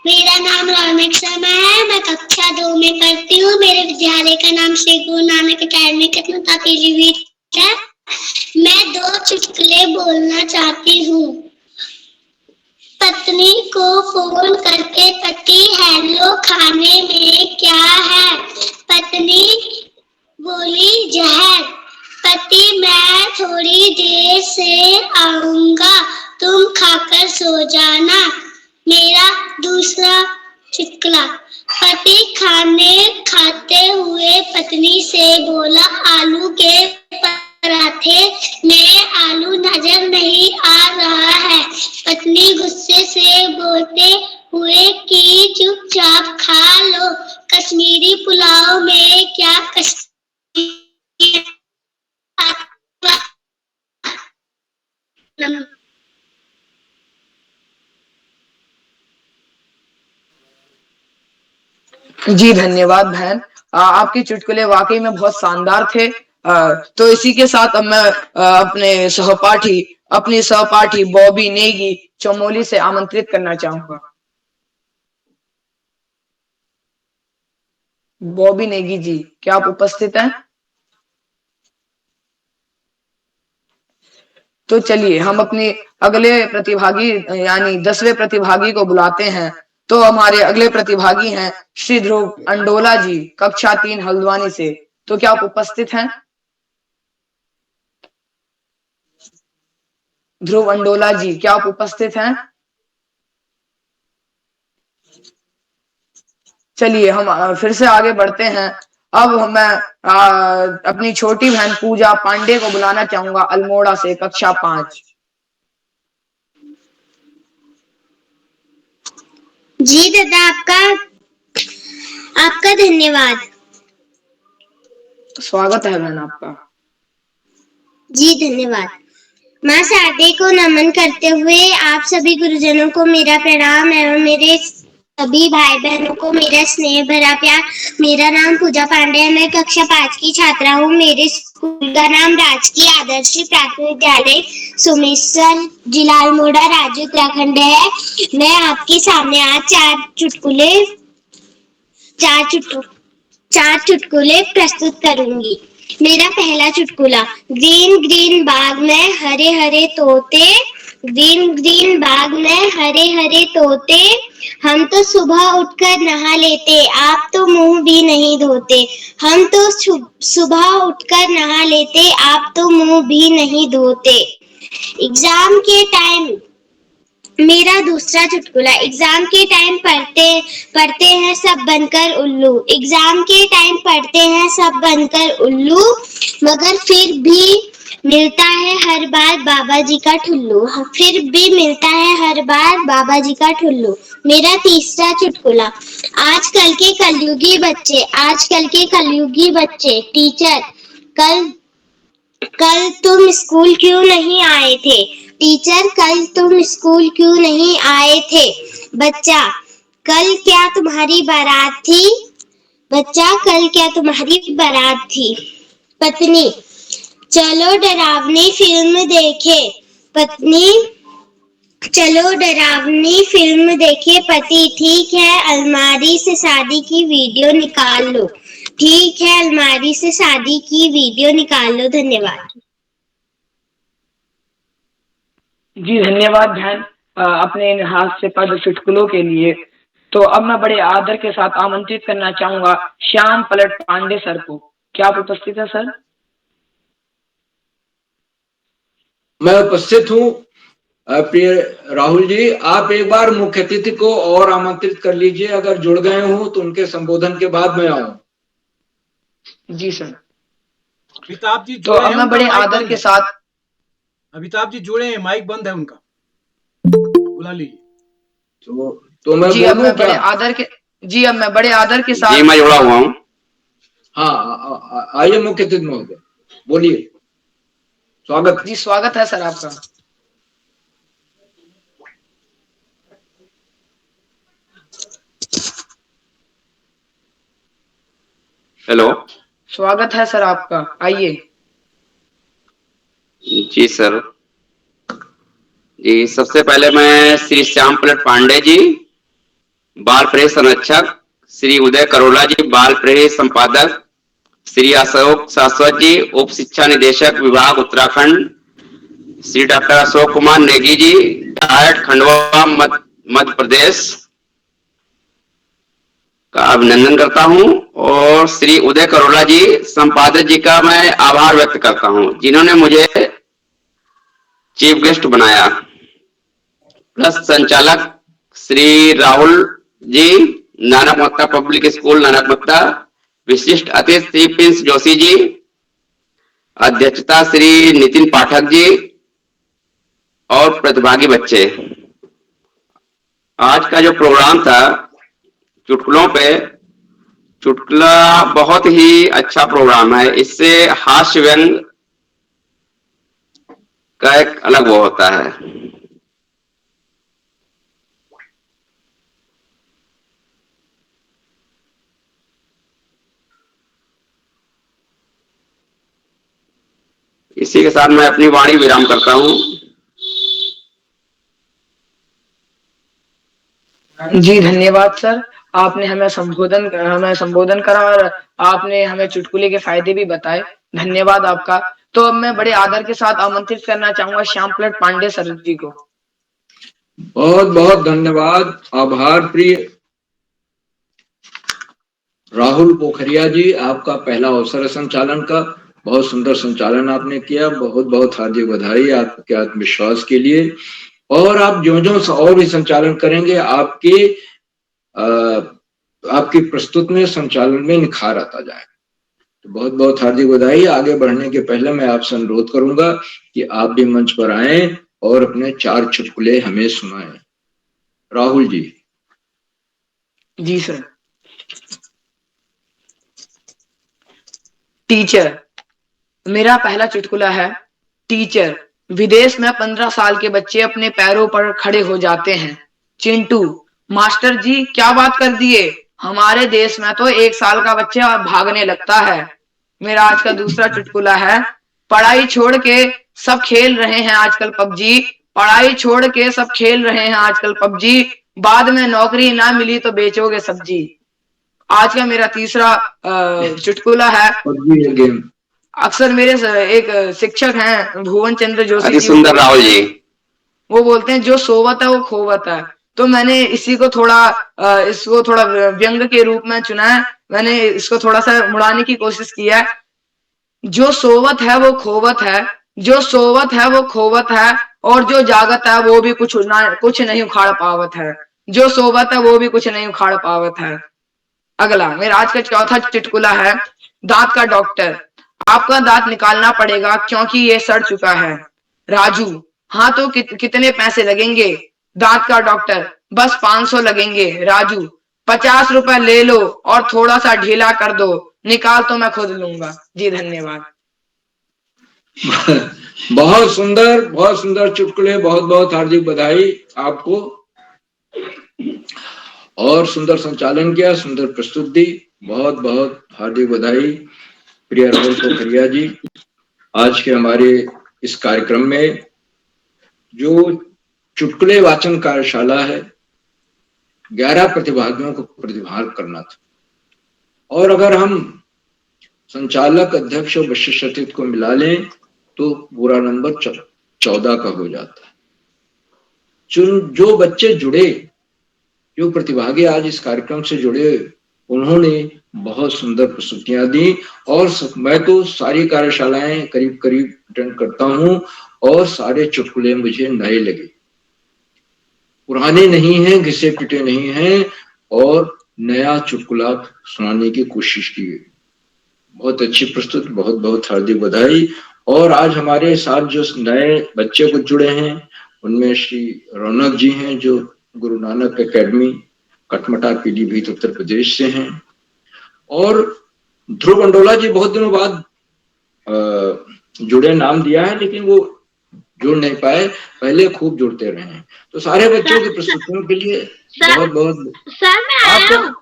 S6: मेरा नाम रौनक शर्मा है। मैं कक्षा 2 में पढ़ती हूँ। मेरे विद्यालय का नाम श्री गुरु नानक अकेडमी कतनता पीलीभीत है। मैं 2 चुटकुले बोलना चाहती हूँ। पत्नी को फोन करके पति, हेलो, खाने में क्या है? पत्नी बोली, जहर। पति, मैं थोड़ी देर से आऊंगा, तुम खाकर सो जाना। मेरा दूसरा चुटकुला। पति खाने खाते हुए पत्नी से बोला, आलू के पराठे में आलू नजर नहीं आ रहा है। पत्नी गुस्से से बोलते हुए कि चुपचाप खा लो, कश्मीरी पुलाव में क्या कश्मीरी।
S3: जी धन्यवाद बहन, आपके चुटकुले वाकई में बहुत शानदार थे। तो इसी के साथ अब मैं अपनी सहपाठी बॉबी नेगी चमोली से आमंत्रित करना चाहूंगा। बॉबी नेगी जी, क्या आप उपस्थित हैं? तो चलिए हम अपने अगले प्रतिभागी यानी 10वें प्रतिभागी को बुलाते हैं। तो हमारे अगले प्रतिभागी हैं श्री ध्रुव अंडोला जी, कक्षा 3 हल्द्वानी से। तो क्या आप उपस्थित हैं? ध्रुव अंडोला जी, क्या आप उपस्थित हैं? चलिए हम फिर से आगे बढ़ते हैं। अब मैं अपनी छोटी बहन पूजा पांडे को बुलाना चाहूंगा अल्मोड़ा से, कक्षा 5।
S6: जी दादा, आपका धन्यवाद।
S3: स्वागत है बहन आपका।
S6: जी धन्यवाद। माँ शारदे को नमन करते हुए आप सभी गुरुजनों को मेरा प्रणाम एवं मेरे सभी भाई बहनों को मेरा स्नेह भरा प्यार। मेरा नाम पूजा पांडे है। मैं कक्षा 5 की छात्रा हूँ। मेरे स्कूल का नाम राजकीय आदर्श प्राथमिक विद्यालय सोमेश्वर, जिला अल्मोड़ा, राज्य उत्तराखंड है। मैं आपके सामने आज चार चुटकुले प्रस्तुत करूंगी। मेरा पहला चुटकुला। ग्रीन ग्रीन बाग में हरे हरे तोते, ग्रीन ग्रीन बाग में हरे हरे तोते, हम तो सुबह उठकर नहा लेते, आप तो मुंह भी नहीं धोते। हम तो सुबह उठकर नहा लेते, आप तो मुंह भी नहीं धोते। एग्जाम के टाइम। मेरा दूसरा चुटकुला। एग्जाम के टाइम पढ़ते हैं सब बनकर उल्लू, एग्जाम के टाइम पढ़ते हैं सब बनकर उल्लू, मगर फिर भी मिलता है हर बार बाबा जी का ठुल्लू, फिर भी मिलता है हर बार बाबा जी का ठुल्लू। मेरा तीसरा चुटकुला। आजकल के कलयुगी बच्चे, टीचर कल तुम स्कूल क्यों नहीं आए थे? टीचर, कल तुम स्कूल क्यों नहीं आए थे? बच्चा, कल क्या तुम्हारी बारात थी? बच्चा, कल क्या तुम्हारी बारात थी? पत्नी, चलो डरावनी फिल्म देखे। पत्नी, चलो डरावनी फिल्म देखे। पति, ठीक है, अलमारी से शादी की वीडियो निकाल लो। ठीक है, अलमारी से शादी की वीडियो निकाल लो। धन्यवाद।
S3: जी धन्यवाद बहन अपने इन हास्यपद चुटकुलों के लिए। तो अब मैं बड़े आदर के साथ आमंत्रित करना चाहूंगा श्याम पलट पांडे सर को। क्या आप उपस्थित है सर?
S7: मैं उपस्थित हूँ। प्रिय राहुल जी, आप एक बार मुख्य अतिथि को और आमंत्रित कर लीजिए, अगर जुड़ गए हो तो उनके संबोधन के बाद मैं आऊं।
S3: जी सर।
S2: अमिताभ जी
S3: तो
S2: जुड़े
S3: अब
S2: हैं,
S3: मैं
S2: उनका
S3: बड़े
S2: माइक
S3: आदर
S2: बंद
S3: के
S2: है।
S3: साथ
S2: अमिताभ जी जुड़े हैं, माइक बंद है उनका, बुला लीजिए।
S7: तो मैं
S3: जी अब
S7: बोलूं
S3: मैं
S7: क्या?
S3: अब मैं बड़े आदर के साथ
S8: जी मैं जुड़ा हुआ हूँ।
S7: हाँ, आइए मुख्य अतिथि महोदय, बोलिए। स्वागत।
S3: जी स्वागत है सर आपका।
S8: हेलो।
S3: स्वागत है सर आपका, आइए।
S8: जी सर। जी सबसे पहले मैं श्री श्याम पलट पांडे जी, बाल प्रेस संरक्षक, श्री उदय करोला जी, बाल प्रेस संपादक, श्री अशोक शाश्वत जी, उप शिक्षा निदेशक विभाग उत्तराखंड, श्री डॉक्टर अशोक कुमार नेगी जी, डायट खंडवा मध्य प्रदेश का अभिनंदन करता हूं, और श्री उदय करोला जी संपादक जी का मैं आभार व्यक्त करता हूं, जिन्होंने मुझे चीफ गेस्ट बनाया। प्लस संचालक श्री राहुल जी, नानक मत्ता पब्लिक स्कूल नानक मत्ता, विशिष्ट अतिथि श्री प्रिंस जोशी जी, अध्यक्षता श्री नितिन पाठक जी, और प्रतिभागी बच्चे। आज का जो प्रोग्राम था चुटकुलों पे, चुटकुला बहुत ही अच्छा प्रोग्राम है। इससे हास्य व्यंग का एक अलग वो होता है। इसी के साथ मैं अपनी वाणी विराम करता हूँ।
S3: जी धन्यवाद सर, आपने हमें संबोधन करा और आपने हमें चुटकुले के फायदे भी बताए। धन्यवाद आपका। तो अब मैं बड़े आदर के साथ आमंत्रित करना चाहूंगा श्याम पलट पांडे सर जी को।
S7: बहुत बहुत धन्यवाद, आभार प्रिय राहुल पोखरिया जी, आपका पहला अवसर है संचालन का। बहुत सुंदर संचालन आपने किया, बहुत बहुत हार्दिक बधाई आपके आत्मविश्वास के लिए। और आप जो और भी संचालन करेंगे, आपकी प्रस्तुत में संचालन में निखार आता जाए। तो बहुत बहुत हार्दिक बधाई। आगे बढ़ने के पहले मैं आपसे अनुरोध करूंगा कि आप भी मंच पर आए और अपने 4 चुटकुले हमें सुनाएं। राहुल जी।
S3: जी सर। टीचर। मेरा पहला चुटकुला है, टीचर। विदेश में 15 साल के बच्चे अपने पैरों पर खड़े हो जाते हैं। चिंटू। मास्टर जी क्या बात कर दिए, हमारे देश में तो 1 साल का बच्चा भागने लगता है। मेरा आज का दूसरा चुटकुला है, पढ़ाई छोड़ के सब खेल रहे हैं आजकल पबजी, पढ़ाई छोड़ के सब खेल रहे हैं आजकल पबजी, बाद में नौकरी ना मिली तो बेचोगे सब्जी। आज का मेरा तीसरा चुटकुला है, अक्सर मेरे एक शिक्षक हैं भुवन चंद्र जोशी
S8: अति
S3: जी,
S8: सुंदर राहुल जी,
S3: वो बोलते हैं जो सोवत है वो खोवत है। तो मैंने इसी को इसको थोड़ा व्यंग के रूप में चुना है। मैंने इसको थोड़ा सा मुड़ाने की कोशिश की है। जो सोवत है वो खोवत है, जो सोवत है वो खोवत है, और जो जागत है वो भी कुछ नहीं उखाड़ पावत है। जो सोवत है वो भी कुछ नहीं उखाड़ पावत है। अगला मेरा आज का चौथा चुटकुला है, दांत का डॉक्टर। आपका दांत निकालना पड़ेगा क्योंकि ये सड़ चुका है। राजू। हाँ तो कितने पैसे लगेंगे? दांत का डॉक्टर, बस 500 लगेंगे। राजू। 50 रुपए ले लो और थोड़ा सा ढीला कर दो, निकाल तो मैं खुद लूंगा। जी धन्यवाद।
S7: बहुत सुंदर चुटकुले, बहुत बहुत हार्दिक बधाई आपको। और सुंदर संचालन किया, सुंदर प्रस्तुति, बहुत बहुत हार्दिक बधाई प्रिय राहुल पोखरिया जी। आज के हमारे इस कार्यक्रम में जो चुटकुले वाचन कार्यशाला है, 11 प्रतिभागियों को प्रतिभाग करना था, और अगर हम संचालक, अध्यक्ष और विशिष्ट अतिथि को मिला लें तो पूरा नंबर 14 का हो जाता है। जो बच्चे जुड़े, जो प्रतिभागी आज इस कार्यक्रम से जुड़े, उन्होंने बहुत सुंदर प्रस्तुतियां दी। और मैं तो सारी कार्यशालाएं करीब करीब अटेंड करता हूं और सारे चुटकुले मुझे नए लगे, पुराने नहीं हैं, घिसे पिटे नहीं हैं, और नया चुटकुला सुनाने की कोशिश की। बहुत अच्छी प्रस्तुति, बहुत बहुत हार्दिक बधाई। और आज हमारे साथ जो नए बच्चे कुछ जुड़े हैं उनमें श्री रौनक जी हैं, जो गुरु नानक एकेडमी कटमटा पीलीभीत उत्तर प्रदेश से हैं। और ध्रुव अंडोला जी बहुत दिनों बाद जुड़े, नाम दिया है लेकिन वो जुड़ नहीं पाए, पहले खूब जुड़ते रहे हैं। तो सारे बच्चों की प्रस्तुतियों के लिए बहुत बहुत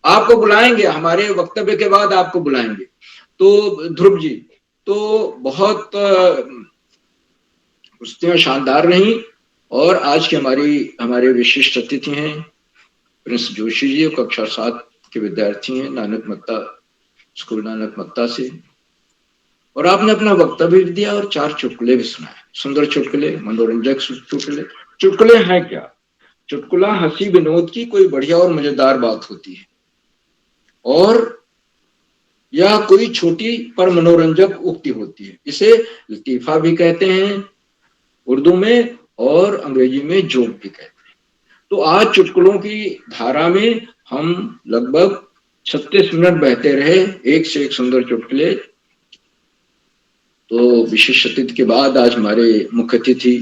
S7: आपको बुलाएंगे, हमारे वक्तव्य के बाद आपको बुलाएंगे। तो ध्रुव जी, तो बहुत प्रस्तुतियां शानदार रही। और आज के हमारे विशिष्ट अतिथि हैं प्रिंस जोशी जी, कक्षा 7 के विद्यार्थी हैं नानक मत्ता स्कूल नानक मत्ता से। और आपने अपना वक्तव्य भी दिया और 4 चुटकुले भी सुनाए, सुंदर चुटकुले, मनोरंजक चुटकुले। चुटकुले हैं क्या? चुटकुला हंसी विनोद की कोई बढ़िया और मजेदार बात होती है, और या कोई छोटी पर मनोरंजक उक्ति होती है। इसे लतीफा भी कहते हैं उर्दू में, और अंग्रेजी में जोक भी कहते हैं। तो आज चुटकुलों की धारा में हम लगभग 36 मिनट बहते रहे, एक से एक सुंदर चुटकुले। तो विशिष्ट अतिथि के बाद आज हमारे मुख्य अतिथि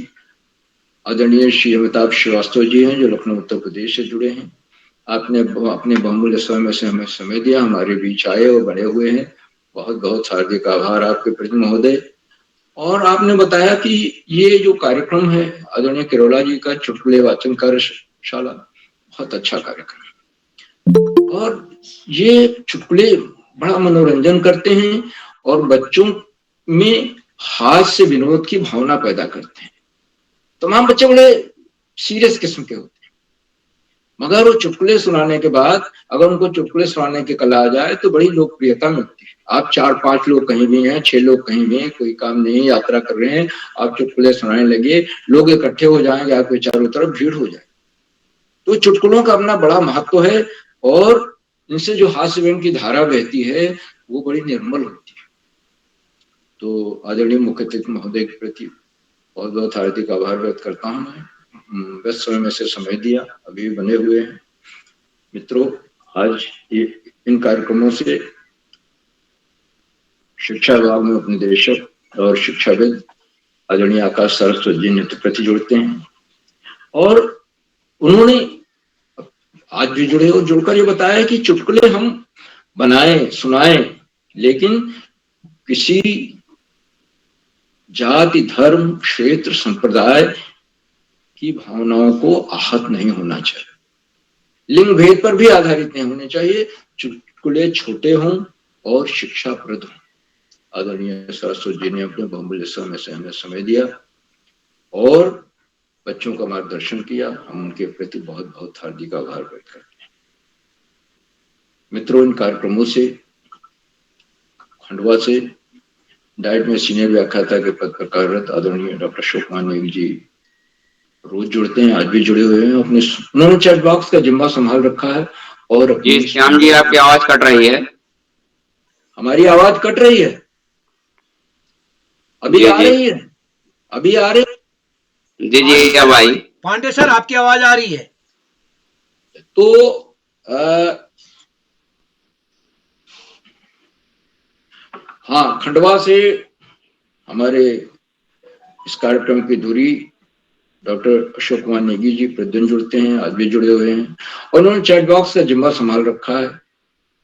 S7: आदरणीय श्री अमिताभ श्रीवास्तव जी हैं, जो लखनऊ उत्तर प्रदेश से जुड़े हैं। आपने अपने बहुमूल्य समय में से हमें समय दिया, हमारे बीच आए और बने हुए हैं। बहुत बहुत हार्दिक आभार आपके प्रति महोदय। और आपने बताया कि ये जो कार्यक्रम है आदरणीय किरोला जी का, चुटकुले वाचन कार्यशाला, बहुत अच्छा कार्यक्रम है। और ये चुटकुले बड़ा मनोरंजन करते हैं और बच्चों में हास्य विनोद की भावना पैदा करते हैं। तमाम बच्चे बड़े सीरियस किस्म के होते हैं, मगर वो चुटकुले सुनाने के बाद अगर उनको चुटकुले सुनाने की कला आ जाए तो बड़ी लोकप्रियता मिलती है। आप 4-5 लोग कहीं भी हैं, 6 लोग कहीं भी हैं, कोई काम नहीं, यात्रा कर रहे हैं, आप चुटकुले सुनाने लगे, लोग इकट्ठे हो जाएंगे, आपके चारों तरफ भीड़ हो जाए। तो चुटकुलों का अपना बड़ा महत्व है, और इनसे जो हास्य विनोद की धारा बहती है वो बड़ी निर्मल होती है। तो आदरणीय मुख्य अतिथि महोदय के प्रति बहुत बहुत हार्दिक आभार व्यक्त करता हूँ। मैं व्यस्त समय में से समय दिया, अभी भी बने हुए हैं। मित्रों, आज इन कार्यक्रमों से शिक्षा विभाग में उपनिदेशक और शिक्षाविद आदरणीय आकाश सरस्वती जी नित्य प्रति जुड़ते हैं, और उन्होंने आज भी जुड़े और जुड़कर ये बताया कि चुटकुले हम बनाएं, सुनाएं, लेकिन किसी जाति, धर्म, क्षेत्र, संप्रदाय की भावनाओं को आहत नहीं होना चाहिए, लिंग भेद पर भी आधारित नहीं होने चाहिए। चुटकुले छोटे हों और शिक्षाप्रद हों। आदरणीय सरस्वती जी ने अपने बहुमूल्य समय से हमें समय दिया और बच्चों का मार्गदर्शन किया। हम उनके प्रति बहुत बहुत हार्दिक आभार व्यक्त करते हैं। मित्रों, इन कार्यक्रमों से खंडवा से डाइट में सीनियर व्याख्याता के पद पर कार्यरत आदरणीय डॉक्टर अशोक नेगी जी रोज जुड़ते हैं, आज भी जुड़े हुए हैं। उन्होंने चैट बॉक्स का जिम्मा संभाल रखा है। और
S8: जी श्याम जी, आपकी आवाज कट रही है।
S7: हमारी आवाज कट रही है? अभी आ रही है? अभी आ रही?
S8: जी जी, क्या भाई
S2: पांडे सर, आपकी आवाज आ रही है?
S7: तो हाँ, खंडवा से हमारे इस कार्यक्रम की धुरी डॉक्टर अशोक कुमार नेगी जी प्रतिदिन जुड़ते हैं, आज भी जुड़े हुए हैं, और उन्होंने चैट बॉक्स का जिम्मा संभाल रखा है।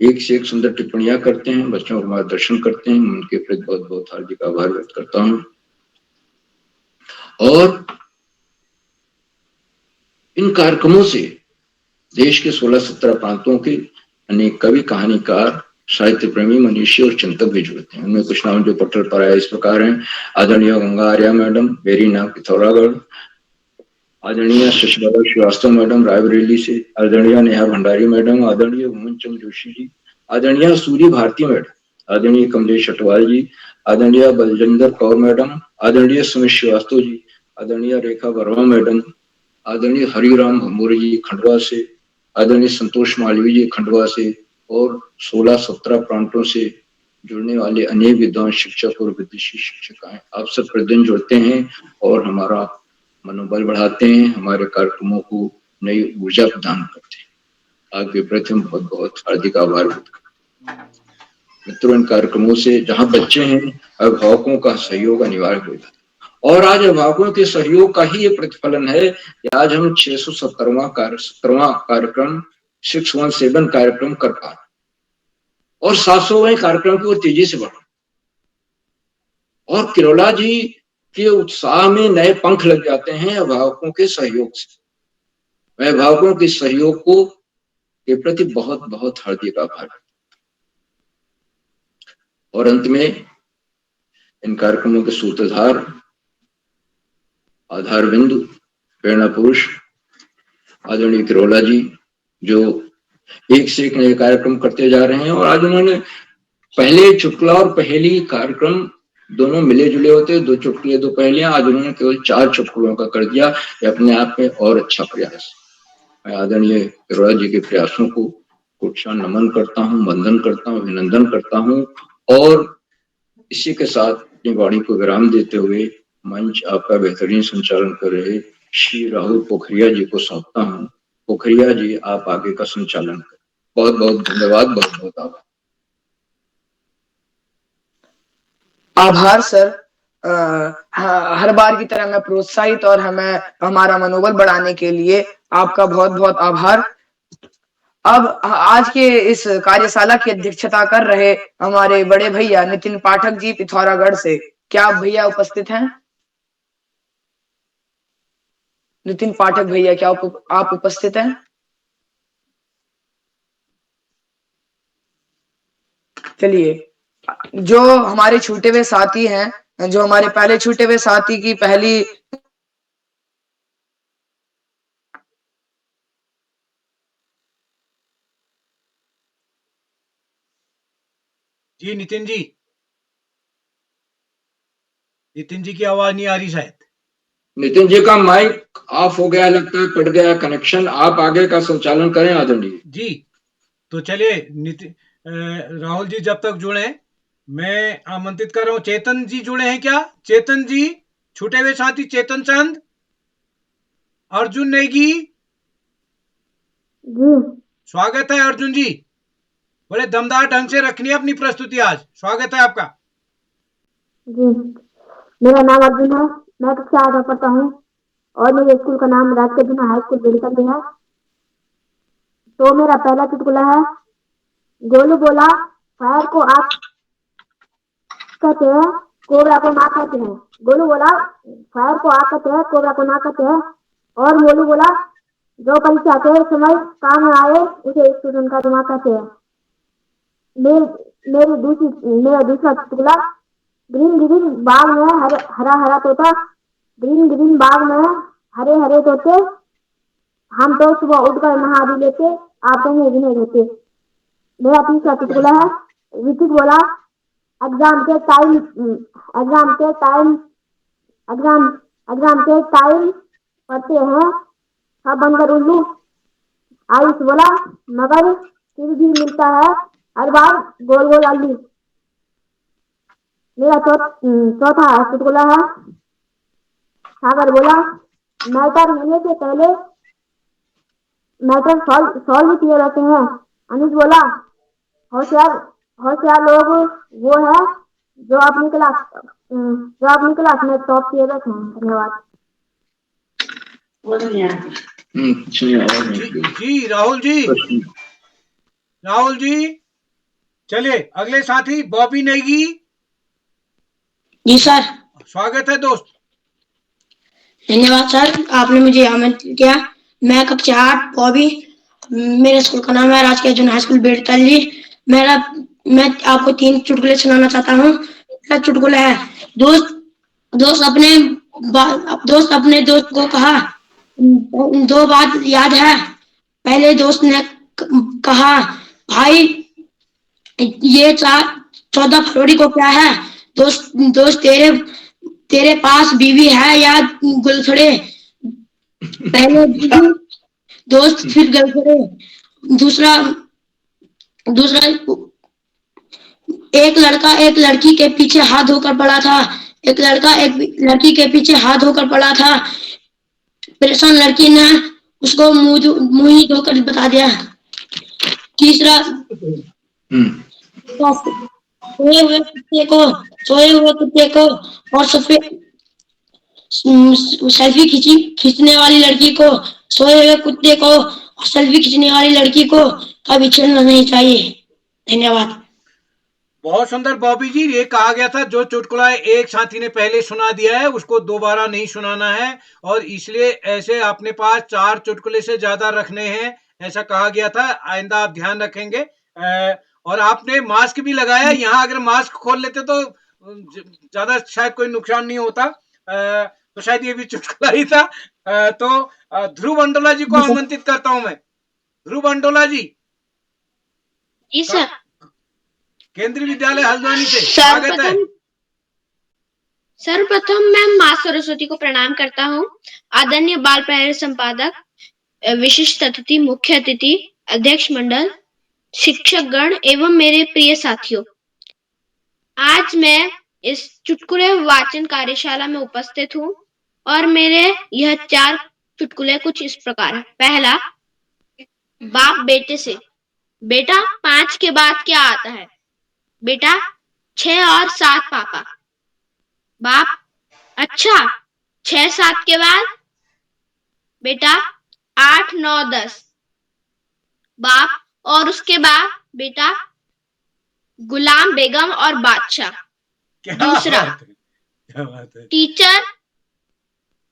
S7: एक से एक सुंदर टिप्पणियां करते हैं, बच्चों को मार्गदर्शन करते हैं। उनके प्रति बहुत बहुत हार्दिक आभार व्यक्त करता हूं। और इन कार्यक्रमों से देश के 16-17 प्रांतों के अनेक कवि, कहानीकार, साहित्य प्रेमी, मनीषी और चिंतक भी जुड़ते हैं। उनमें कुछ नाम जो पटल पर आए इस प्रकार हैं: आदरणीय गंगा आर्या मैडम, मेरी नाम पिथौरागढ़, आदरणीय शशिबाला श्रीवास्तव मैडम रायबरेली से, आदरणीय नेहा भंडारी मैडम, आदरणीय मोहन चंद जोशी जी, आदरणीय सूर्य भारती मैडम, आदरणीय कमलेश अटवाल जी, आदरणीय बलजिंदर कौर मैडम, आदरणीय सुमित श्रीवास्तव जी, आदरणीय रेखा वर्मा मैडम, आदरणीय हरिराम भंबोरे जी खंडवा से, आदरणीय संतोष मालवीय जी खंडवा से, और 16-17 प्रांतों से जुड़ने वाले अनेक विद्वान शिक्षक और विदेशी शिक्षिकाएं, आप सब प्रतिदिन जुड़ते हैं और हमारा मनोबल बढ़ाते हैं, हमारे कार्यक्रमों को नई ऊर्जा प्रदान करते हैं। आपके प्रति हम बहुत बहुत हार्दिक आभार व्यक्त करते हैं। मित्रों, इन कार्यक्रमों से जहाँ बच्चे हैं, अभिभावकों का सहयोग अनिवार्य हो जाता है, और आज अभिभावकों के सहयोग का ही ये प्रतिफलन है कि आज हम 670वां कार्यक्रम 617 कार्यक्रम कर पा रहे और 700वें कार्यक्रम की ओर तेजी से बढ़ा, और किरोला जी के उत्साह में नए पंख लग जाते हैं अभिभावकों के सहयोग से। मैं अभिभावकों के सहयोग को के प्रति बहुत बहुत हार्दिक आभार। और अंत में इन कार्यक्रमों के सूत्रधार, आधार बिंदु, प्रेरणा पुरुष आदरणीय किरोला जी, जो एक से एक नए कार्यक्रम करते जा रहे हैं, और आज उन्होंने पहले चुटकुला और पहेली कार्यक्रम दोनों मिले जुले होते, 2 चुटकुले 2 पहेलियां, आज उन्होंने केवल 4 चुटकुलों का कर दिया। ये अपने आप में और अच्छा प्रयास। मैं आदरणीय किरोला जी के प्रयासों को कोटि नमन करता हूँ, वंदन करता हूँ, अभिनंदन करता हूँ, और इसी के साथ अपनी वाणी को विराम देते हुए मंच आपका बेहतरीन संचालन कर रहे श्री राहुल पोखरिया जी को सौंपता हूँ। पोखरिया जी, आप आगे का संचालन करें। बहुत बहुत धन्यवाद, बहुत बहुत आभार।
S3: आभार सर। हर बार की तरह मैं प्रोत्साहित और हमें हमारा मनोबल बढ़ाने के लिए आपका बहुत बहुत आभार। अब आज के इस कार्यशाला की अध्यक्षता कर रहे हमारे बड़े भैया नितिन पाठक जी पिथौरागढ़ से, क्या आप भैया उपस्थित हैं? नितिन पाठक भैया, क्या आप उपस्थित हैं? चलिए, जो हमारे छूटे हुए साथी हैं, जो हमारे पहले छूटे हुए साथी की पहली
S2: जी नितिन जी की आवाज नहीं आ रही शायद।
S7: नितिन जी का माइक ऑफ हो गया, लगता है कट गया कनेक्शन। आप आगे का संचालन करें आदरणीय
S2: जी। तो चलिए राहुल जी जब तक जुड़े, मैं आमंत्रित कर रहा हूँ। चेतन जी जुड़े हैं क्या? चेतन जी, छूटे हुए साथी चेतन चंद, अर्जुन नेगी
S4: जी,
S2: स्वागत है अर्जुन जी। बड़े दमदार ढंग से रखनी है अपनी प्रस्तुति आज। स्वागत है आपका।
S4: जी, मेरा नाम अर्जुन है, मैं कक्षा 8 में पढ़ता हूँ और मेरे स्कूल का नाम राजकीय जूनियर हाई स्कूल बेलकंदी है। तो मेरा पहला चुटकुला है, गोलू बोला फायर को आप कहते हैं, कोबरा को ना कहते हैं। गोलू बोला फायर को आप कहते हैं, कोबरा को ना कहते हैं। और मोलू बोला जो परीक्षा के समय काम में आए उसे स्टूडेंट का दिमाग कहते हैं। मेरा दूसरा चुटकुला, ग्रीन ग्रीन बाग में हरा हरा तोता, ग्रीन ग्रीन बाग में हरे हरे तोते, हम तो सुबह उठकर नहा भी लेते, आप तो भी नहीं लेते। मेरा तीसरा चुटकुला है, ऋतिक बोला एग्जाम के टाइम पढ़ते हैं सब बनकर उल्लू। आयुष बोला मगर फिर भी मिलता है हर बार गोल गोल आलू। मेरा चौथा चुटकुला है, सागर बोला मैटर होने से पहले मैटर सॉल्व किए रहते हैं। अनिश बोला होशियार लोग वो है जो अपनी क्लास में टॉप किए रहते हैं। धन्यवाद।
S2: जी राहुल जी चलिए अगले साथी बॉबी नेगी।
S5: जी सर,
S2: स्वागत है दोस्त।
S5: धन्यवाद सर, आपने मुझे आमंत्रित किया। मैं कक्षा 8 बॉबी, मेरे स्कूल का नाम है राजकीय जूनियर हाई स्कूल बेलतली। मैं आपको 3 चुटकुले सुनाना चाहता हूँ। पहला चुटकुला है, दोस्त अपने दोस्त को कहा 2 बात याद है। पहले दोस्त ने कहा भाई ये 14 फरवरी को क्या है? दोस्त तेरे पास बीवी है या गुलछड़े?
S6: पहले दोस्त फिर गर्लफ्रेंड, दूसरा एक लड़का एक लड़की के पीछे हाथ धोकर पड़ा था। एक लड़का एक लड़की के पीछे हाथ धोकर पड़ा था। परेशान लड़की ने उसको मुंह धोकर बता दिया। तीसरा, सोए हुए कुत्ते को और सेल्फी खींचने वाली लड़की को, सोए हुए कुत्ते को और सेल्फी खींचने वाली लड़की को कभी छेड़ना नहीं चाहिए। धन्यवाद।
S2: बहुत सुंदर बॉबी जी। ये कहा गया था जो चुटकुला एक साथी ने पहले सुना दिया है उसको दोबारा नहीं सुनाना है, और इसलिए ऐसे अपने पास 4 चुटकुले से ज्यादा रखने हैं, ऐसा कहा गया था। आइंदा आप ध्यान रखेंगे। और आपने मास्क भी लगाया। यहाँ अगर मास्क खोल लेते तो ज्यादा शायद कोई नुकसान नहीं होता। तो शायद ये भी चुटकुला ही था। तो ध्रुव अंडोला जी को आमंत्रित करता हूं मैं। ध्रुव अंडोला जी।
S6: जी सर।
S2: केंद्रीय विद्यालय हल्द्वानी से स्वागत है।
S6: सर्वप्रथम मैं माँ सरस्वती को प्रणाम करता हूँ। आदरणीय बाल प्रहरी संपादक, विशिष्ट अतिथि, मुख्य अतिथि, अध्यक्ष मंडल, शिक्षक गण एवं मेरे प्रिय साथियों, आज मैं इस चुटकुले वाचन कार्यशाला में उपस्थित हूँ और मेरे यह 4 चुटकुले कुछ इस प्रकार है। पहला, बाप बेटे से, बेटा 5 के बाद क्या आता है? बेटा 6 और 7 पापा। बाप, अच्छा 6-7 के बाद? बेटा 8, 9, 10। बाप, और उसके बाद? बेटा गुलाम बेगम और बादशाह। दूसरा, टीचर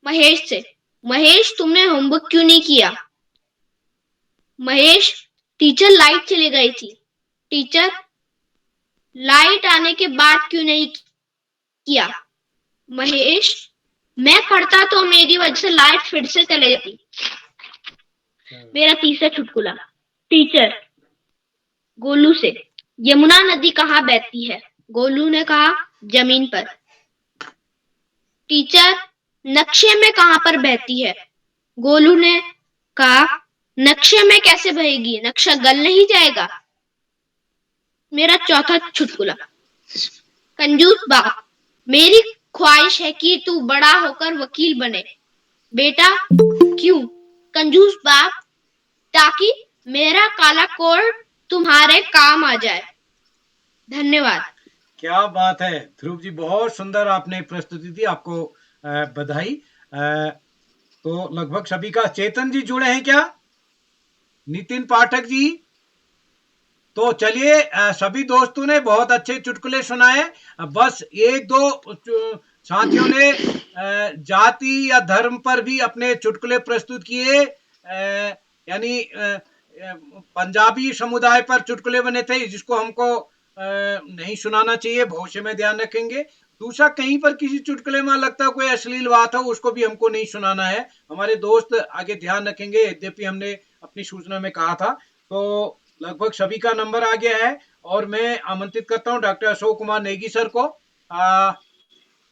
S6: महेश से, महेश तुमने होमवर्क क्यों नहीं किया? महेश, टीचर लाइट चली गई थी। टीचर, लाइट आने के बाद क्यों नहीं किया? महेश, मैं करता तो मेरी वजह से लाइट फिर से चले जाती। मेरा तीसरा चुटकुला, टीचर गोलू से, यमुना नदी कहाँ बहती है? गोलू ने कहा, जमीन पर। टीचर, नक्शे में कहाँ पर बहती है? गोलू ने कहा, नक्शे में कैसे बहेगी, नक्शा गल नहीं जाएगा। मेरा चौथा चुटकुला, कंजूस बाप, मेरी ख्वाहिश है कि तू बड़ा होकर वकील बने। बेटा क्यों? कंजूस बाप, ताकि मेरा काला कोट तुम्हारे काम आ जाए। धन्यवाद।
S2: क्या बात है ध्रुव जी, बहुत सुंदर आपने प्रस्तुति दी, आपको बधाई। तो लगभग सभी का। चेतन जी जुड़े हैं क्या? नितिन पाठक जी? तो चलिए, सभी दोस्तों ने बहुत अच्छे चुटकुले सुनाए। बस 1-2 साथियों ने जाति या धर्म पर भी अपने चुटकुले प्रस्तुत किए। यानी पंजाबी समुदाय पर चुटकुले बने थे, जिसको हमको नहीं सुनाना चाहिए, भविष्य में ध्यान रखेंगे। दूसरा, कहीं पर किसी चुटकुले में लगता है कोई अश्लील बात हो, उसको भी हमको नहीं सुनाना है। हमारे दोस्त आगे ध्यान रखेंगे, यद्यपि हमने अपनी सूचना में कहा था। तो लगभग सभी का नंबर आ गया है और मैं आमंत्रित करता हूं डॉक्टर अशोक कुमार नेगी सर को।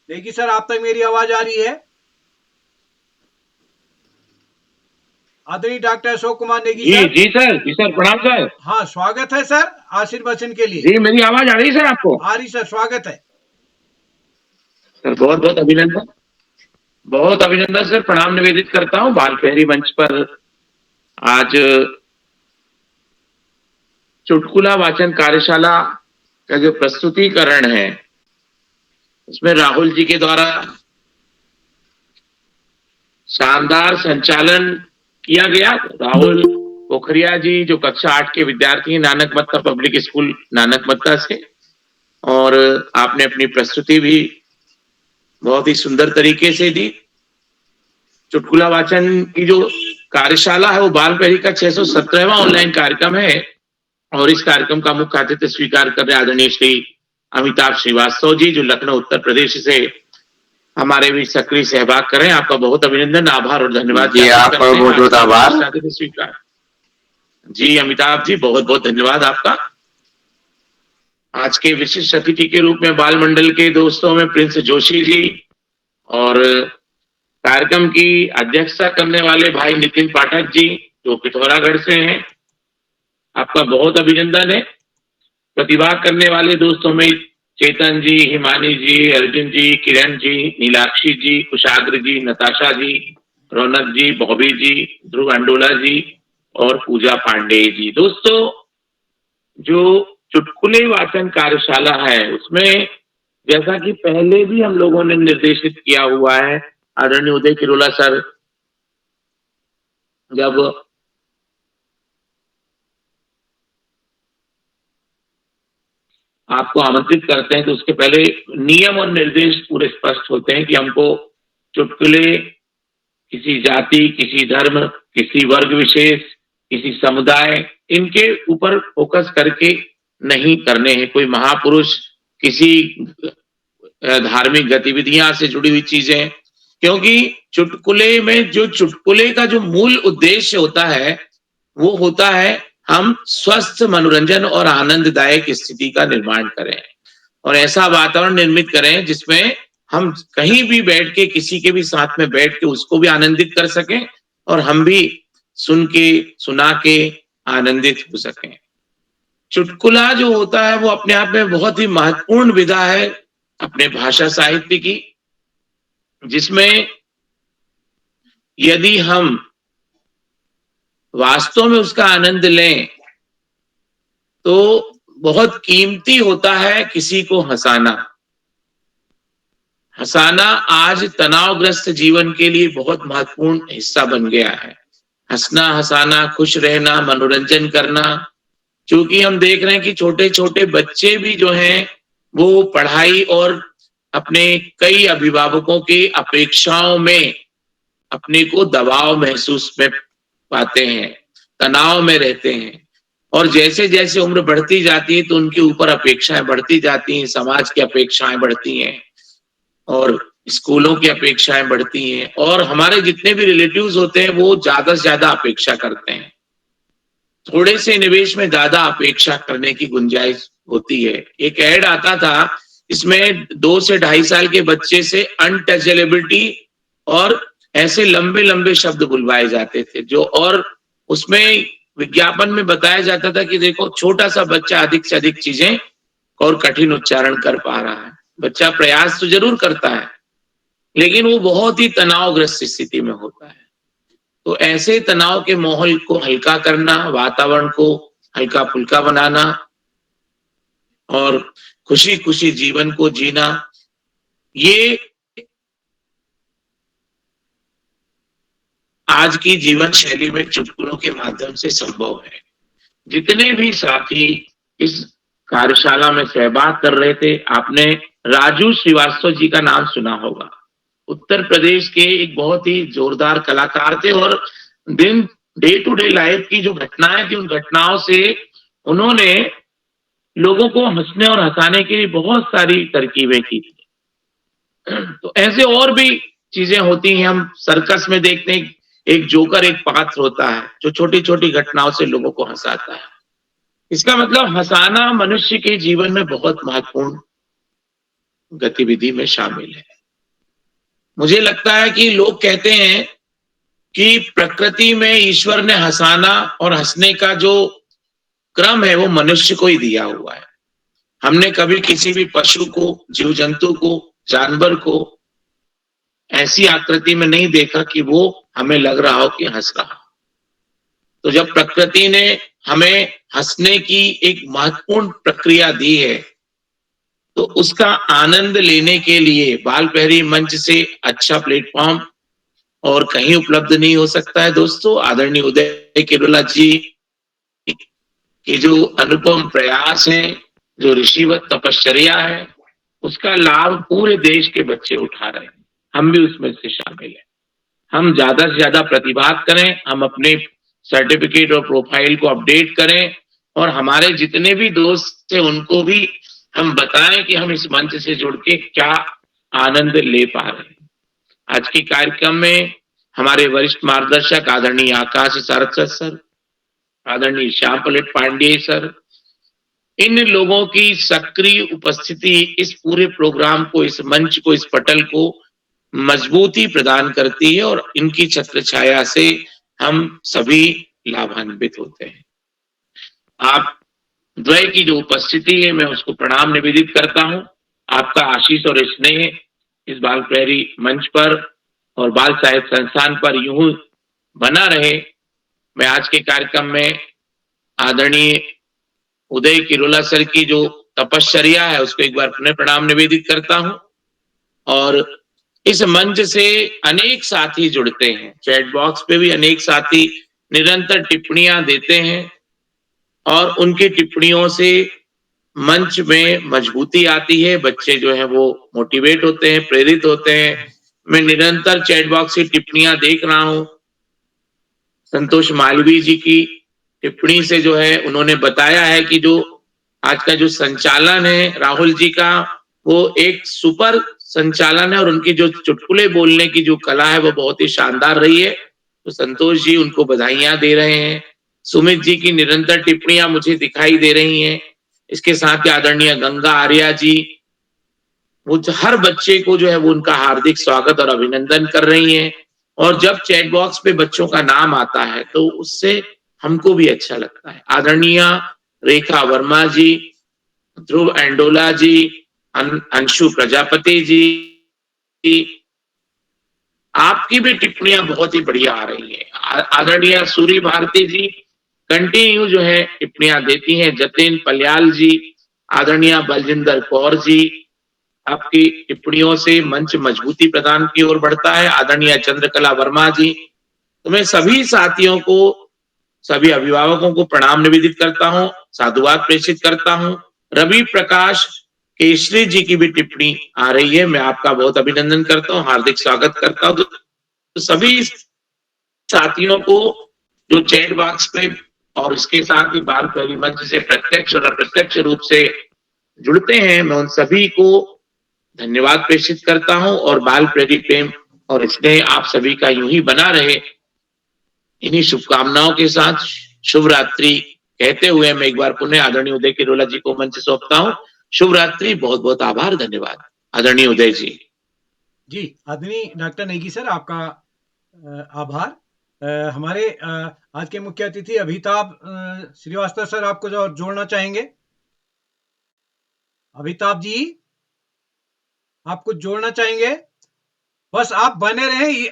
S2: नेगी सर, आप तक मेरी आवाज आ रही है? आदरणीय डॉक्टर अशोक कुमार नेगी सर।
S9: जी सर, प्रणाम सर।
S2: हाँ, स्वागत है सर आशीर्वचन के लिए।
S9: जी, मेरी आवाज आ रही है सर आपको?
S2: आ रही सर, स्वागत है
S9: सर। बहुत बहुत अभिनंदन, बहुत अभिनंदन सर। प्रणाम निवेदित करता हूँ। बाल प्रहरी मंच पर आज चुटकुला वाचन कार्यशाला का जो प्रस्तुतिकरण है, उसमें राहुल जी के द्वारा शानदार संचालन किया गया। राहुल पोखरिया जी जो कक्षा 8 के विद्यार्थी हैं, नानक मत्ता पब्लिक स्कूल नानक मत्ता से, और आपने अपनी प्रस्तुति भी बहुत ही सुंदर तरीके से दी। चुटकुला वाचन की जो कार्यशाला है वो बाल प्रहरी का 617वां ऑनलाइन कार्यक्रम है, और इस कार्यक्रम का मुख्य अतिथि स्वीकार कर रहे आदरणीय श्री अमिताभ श्रीवास्तव जी, जो लखनऊ उत्तर प्रदेश से हमारे भी सक्रिय सहभाग कर रहे हैं। आपका बहुत अभिनंदन, आभार और धन्यवाद
S8: जी, आपका बहुत बहुत आभार।
S9: स्वीकार जी, अमिताभ जी बहुत बहुत धन्यवाद आपका। आज के विशिष्ट अतिथि के रूप में बाल मंडल के दोस्तों में प्रिंस जोशी जी और कार्यक्रम की अध्यक्षता करने वाले भाई नितिन पाठक जी जो पिथौरागढ़ से हैं, आपका बहुत अभिनंदन है। प्रतिभाग करने वाले दोस्तों में चेतन जी, हिमानी जी, अर्जुन जी, किरण जी, नीलाक्षी जी, कुशाग्र जी, नताशा जी, रौनक जी, बॉबी जी, ध्रुव अंडोला जी और पूजा पांडे जी। दोस्तों, जो चुटकुले वाचन कार्यशाला है उसमें जैसा कि पहले भी हम लोगों ने निर्देशित किया हुआ है, आदरणीय उदय किरोला सर जब आपको आमंत्रित करते हैं तो उसके पहले नियम और निर्देश पूरे स्पष्ट होते हैं कि हमको चुटकुले किसी जाति, किसी धर्म, किसी वर्ग विशेष, किसी समुदाय, इनके ऊपर फोकस करके नहीं करने हैं। कोई महापुरुष, किसी धार्मिक गतिविधियां से जुड़ी हुई चीजें, क्योंकि चुटकुले में जो चुटकुले का जो मूल उद्देश्य होता है वो होता है हम स्वस्थ मनोरंजन और आनंददायक स्थिति का निर्माण करें और ऐसा वातावरण निर्मित करें जिसमें हम कहीं भी बैठ के, किसी के भी साथ में बैठ के उसको भी आनंदित कर सकें और हम भी सुन के, सुना के आनंदित हो सकें। चुटकुला जो होता है वो अपने आप में बहुत ही महत्वपूर्ण विधा है अपने भाषा साहित्य की, जिसमें यदि हम वास्तव में उसका आनंद लें तो बहुत कीमती होता है किसी को हंसाना। हंसाना आज तनावग्रस्त जीवन के लिए बहुत महत्वपूर्ण हिस्सा बन गया है। हंसना, हंसाना, खुश रहना, मनोरंजन करना, क्योंकि हम देख रहे हैं कि छोटे छोटे बच्चे भी जो हैं वो पढ़ाई और अपने कई अभिभावकों की अपेक्षाओं में अपने को दबाव महसूस में पाते हैं, तनाव में रहते हैं और जैसे जैसे उम्र बढ़ती जाती है तो उनके ऊपर अपेक्षाएं बढ़ती जाती हैं, समाज की अपेक्षाएं बढ़ती हैं और स्कूलों की अपेक्षाएं बढ़ती हैं और हमारे जितने भी रिलेटिव्स होते हैं वो ज्यादा से ज्यादा अपेक्षा करते हैं। थोड़े से निवेश में ज्यादा अपेक्षा करने की गुंजाइश होती है। एक ऐड आता था, इसमें 2 से 2.5 साल के बच्चे से अनटचेबिलिटी और ऐसे लंबे लंबे शब्द बुलवाए जाते थे जो, और उसमें विज्ञापन में बताया जाता था कि देखो छोटा सा बच्चा अधिक से अधिक चीजें और कठिन उच्चारण कर पा रहा है। बच्चा प्रयास तो जरूर करता है लेकिन वो बहुत ही तनावग्रस्त स्थिति में होता है। तो ऐसे तनाव के माहौल को हल्का करना, वातावरण को हल्का फुल्का बनाना और खुशी खुशी जीवन को जीना, ये आज की जीवन शैली में चुटकुलों के माध्यम से संभव है। जितने भी साथी इस कार्यशाला में सहभाग कर रहे थे, आपने राजू श्रीवास्तव जी का नाम सुना होगा। उत्तर प्रदेश के एक बहुत ही जोरदार कलाकार थे और डे टू डे लाइफ की जो घटनाएं थी उन घटनाओं से उन्होंने लोगों को हंसने और हंसाने के लिए बहुत सारी तरकीबें की थी। तो ऐसे और भी चीजें होती हैं। हम सर्कस में देखते हैं एक जोकर, एक पात्र होता है जो छोटी छोटी घटनाओं से लोगों को हंसाता है। इसका मतलब हंसाना मनुष्य के जीवन में बहुत महत्वपूर्ण गतिविधि में शामिल है। मुझे लगता है कि लोग कहते हैं कि प्रकृति में ईश्वर ने हंसाना और हंसने का जो क्रम है वो मनुष्य को ही दिया हुआ है। हमने कभी किसी भी पशु को, जीव जंतु को, जानवर को ऐसी आकृति में नहीं देखा कि वो हमें लग रहा हो कि हंस रहा हो। तो जब प्रकृति ने हमें हंसने की एक महत्वपूर्ण प्रक्रिया दी है तो उसका आनंद लेने के लिए बाल प्रहरी मंच से अच्छा प्लेटफॉर्म और कहीं उपलब्ध नहीं हो सकता है। दोस्तों, आदरणीय उदय किरोला जी के जो अनुपम प्रयास हैं, जो ऋषिवत तपश्चर्या है, उसका लाभ पूरे देश के बच्चे उठा रहे हैं। हम भी उसमें से शामिल हैं। हम ज्यादा से ज्यादा प्रतिभाग करें, हम अपने सर्टिफिकेट और प्रोफाइल को अपडेट करें और हमारे जितने भी दोस्त थे उनको भी हम बताएं कि हम इस मंच से जुड़ के क्या आनंद ले पा रहे हैं। आज के कार्यक्रम में हमारे वरिष्ठ मार्गदर्शक आदरणीय आकाश सारस्वत सर, आदरणीय श्याम पलट पांडे सर, इन लोगों की सक्रिय उपस्थिति इस पूरे प्रोग्राम को, इस मंच को, इस पटल को मजबूती प्रदान करती है और इनकी छत्र छाया से हम सभी लाभान्वित होते हैं। आप द्वय की जो उपस्थिति है मैं उसको प्रणाम निवेदित करता हूं। आपका आशीष और स्नेह इस बाल प्रहरी मंच पर और बाल साहित्य संस्थान पर यूं बना रहे। मैं आज के कार्यक्रम में आदरणीय उदय किरोला सर की जो तपश्चर्या है उसको एक बार पुनः प्रणाम निवेदित करता हूं। और इस मंच से अनेक साथी जुड़ते हैं, चैट बॉक्स पे भी अनेक साथी निरंतर टिप्पणियां देते हैं और उनकी टिप्पणियों से मंच में मजबूती आती है, बच्चे जो है वो मोटिवेट होते हैं, प्रेरित होते हैं। मैं निरंतर चैट बॉक्स की टिप्पणियां देख रहा हूं। संतोष मालवीय जी की टिप्पणी से जो है उन्होंने बताया है कि जो आज का जो संचालन है राहुल जी का वो एक सुपर संचालन है और उनकी जो चुटकुले बोलने की जो कला है वो बहुत ही शानदार रही है। तो संतोष जी उनको बधाइयां दे रहे हैं। सुमित जी की निरंतर टिप्पणियां मुझे दिखाई दे रही हैं। इसके साथ ही आदरणीय गंगा आर्या जी वो हर बच्चे को जो है वो उनका हार्दिक स्वागत और अभिनंदन कर रही हैं। और जब चैट बॉक्स पे बच्चों का नाम आता है तो उससे हमको भी अच्छा लगता है। आदरणीय रेखा वर्मा जी, ध्रुव एंडोला जी, अंशु प्रजापति जी, आपकी भी टिप्पणियां बहुत ही बढ़िया आ रही है। आदरणीय सूरी भारती जी कंटिन्यू जो है टिप्पणियां देती हैं। जतिन पल्याल जी, आदरणीय बलजिंदर कौर जी, आपकी टिप्पणियों से मंच मजबूती प्रदान की ओर बढ़ता है। आदरणीय चंद्रकला वर्मा जी, तो मैं सभी साथियों को, सभी अभिभावकों को प्रणाम निवेदित करता हूं, साधुवाद प्रेषित करता हूं। रवि प्रकाश केसरी जी की भी टिप्पणी आ रही है, मैं आपका बहुत अभिनंदन करता हूं, हार्दिक स्वागत करता हूं। तो सभी साथियों को जो चैट बॉक्स पे और इसके साथ ही बाल प्रहरी मंच से प्रत्यक्ष और अप्रत्यक्ष रूप से जुड़ते हैं, मैं उन सभी को धन्यवाद प्रेषित करता हूं। और बाल प्रहरी प्रेम और स्नेह आप सभी का यूं ही बना रहे, इन्हीं शुभकामनाओं के साथ शुभ रात्रि कहते हुए मैं एक बार पुनः आदरणीय उदय किरोला जी को मंच सौंपता हूं। शुभ रात्रि, बहुत बहुत आभार, धन्यवाद। आदरणीय उदय जी।
S2: जी, आदरणीय डॉक्टर नेगी सर, आपका आभार। हमारे आज के मुख्य अतिथि अभिताभ श्रीवास्तव सर, आपको जो जोड़ना चाहेंगे? अभिताभ जी, आप कुछ जोड़ना चाहेंगे? बस आप बने रहे।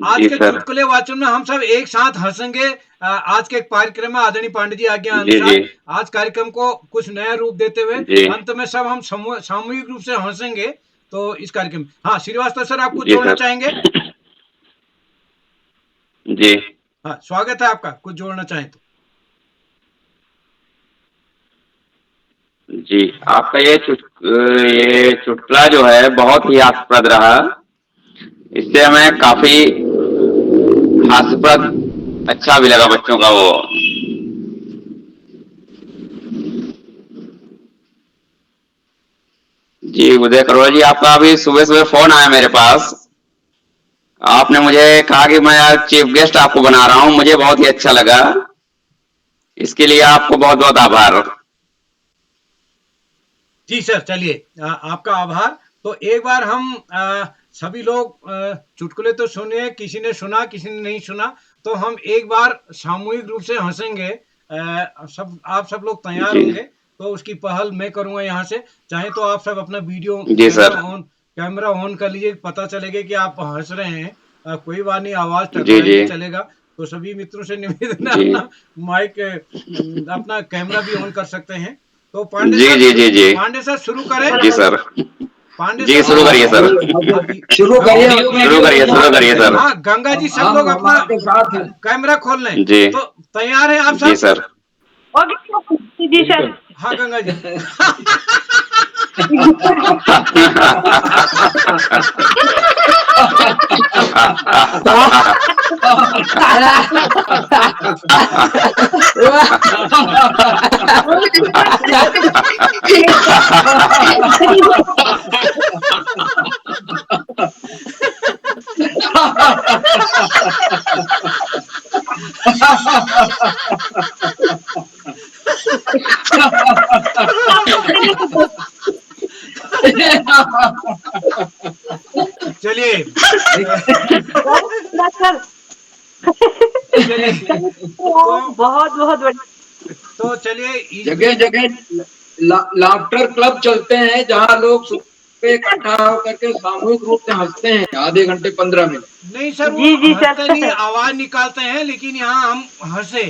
S2: आज के चुटकुले वाचन में हम सब एक साथ हंसेंगे। आज के कार्यक्रम में आदरणीय पांडे जी आज्ञा अनुसार आज कार्यक्रम को कुछ नया रूप देते हुए अंत में सब हम सामूहिक रूप से हंसेंगे। तो इस कार्यक्रम, हाँ श्रीवास्तव सर, आप कुछ जोड़ना चाहेंगे?
S8: जी
S2: हाँ, स्वागत है आपका, कुछ जोड़ना चाहें तो।
S8: जी, आपका ये चुटकुला जो है बहुत ही हास्यप्रद रहा। इससे हमें काफी हास्यप्रद अच्छा भी लगा बच्चों का वो। जी उदय करोड़ा जी, आपका अभी सुबह सुबह फोन आया मेरे पास। आपने मुझे कहा कि मैं आज चीफ गेस्ट आपको बना रहा हूं, मुझे बहुत ही अच्छा लगा। इसके लिए आपको बहुत बहुत आभार।
S2: जी सर, चलिए आपका आभार। तो एक बार हम सभी लोग चुटकुले तो सुने, किसी ने सुना किसी ने नहीं सुना, तो हम एक बार सामूहिक रूप से हंसेंगे। आप सब लोग तैयार होंगे तो उसकी पहल मैं करूंगा यहाँ से। चाहे तो आप सब अपना वीडियो कैमरा ऑन कर लीजिए, पता चलेगा कि आप हंस रहे हैं। कोई बात नहीं, आवाज टकराएगी चलेगा। तो सभी मित्रों से निवेदन है अपना माइक, अपना कैमरा भी ऑन कर सकते हैं। तो पांडे सर शुरू करें?
S8: जी सर,
S2: पांडे
S8: जी शुरू करिए सर,
S7: शुरू
S8: करिए सर।
S2: हाँ, गंगा जी सब लोग अपना कैमरा खोल लें।
S8: जी
S2: तो तैयार है आप सब?
S8: जी सर।
S5: जी सर।
S2: हाँ गंगा जी। चलिए चलिए
S10: बहुत बहुत बढ़िया।
S2: तो चलिए
S7: जगह जगह लाफ्टर क्लब चलते हैं जहाँ लोग सुबह इकट्ठा होकर के सामूहिक रूप से हंसते हैं आधे घंटे 15 मिनट।
S2: नहीं सर, वो
S10: जी, जी, सर।
S2: हंसते नहीं, आवाज निकालते हैं, लेकिन यहाँ हम हंसे।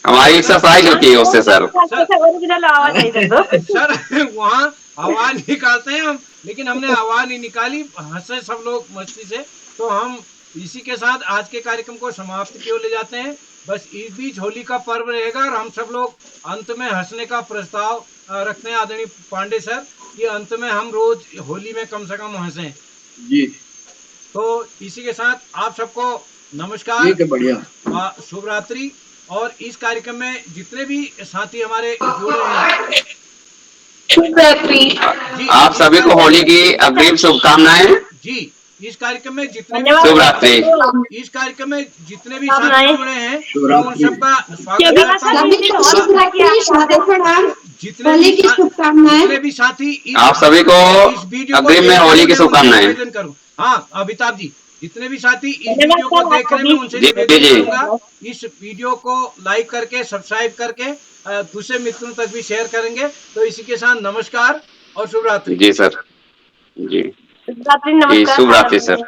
S8: हमारी एक्सरसाइज होती है उससे सर।
S10: ओरिजिनल आवाज नहीं सर।
S2: सर वहाँ आवाज निकालते हैं हम, लेकिन हमने आवाज नहीं निकाली, हंसे सब लोग मस्ती से। तो हम इसी के साथ आज के कार्यक्रम को समाप्ति की ओर ले जाते हैं। बस इस बीच होली का पर्व रहेगा और हम सब लोग अंत में हंसने का प्रस्ताव रखते हैं आदरणीय पांडे सर, कि अंत में हम रोज होली में कम से कम हंसें
S7: जी।
S2: तो इसी के साथ आप सबको नमस्कार,
S7: ठीक है, बढ़िया,
S2: शुभ रात्रि। और इस कार्यक्रम में जितने भी साथी हमारे जुड़े हैं,
S6: शुभ रात्रि।
S8: आप सभी को होली की अग्रिम शुभकामनाएं।
S2: जी, इस कार्यक्रम में जितने भी
S8: शुभ रात्रि।
S2: इस कार्यक्रम में जितने भी साथी जुड़े हैं उन सबका स्वागत
S6: सभी
S2: करता हूं।
S6: को शुभ रात्रि, शादी प्रणाम, होली की शुभकामनाएं।
S2: जितने भी साथी
S8: आप सभी को
S2: इस वीडियो
S8: अग्रिम में होली की शुभकामनाएं।
S2: निवेदन करूं, हाँ अमिताभ जी, जितने भी साथी इस वीडियो को देख रहे हैं मैं उनसे
S8: जी,
S2: निवेदन
S8: जी।
S2: करूंगा, इस वीडियो को लाइक करके सब्सक्राइब करके दूसरे मित्रों तक भी शेयर करेंगे। तो इसी के साथ नमस्कार और शुभ रात्रि।
S8: जी सर, जी
S10: शुभ रात्रि, नमस्कार।
S8: शुभ रात्रि सर।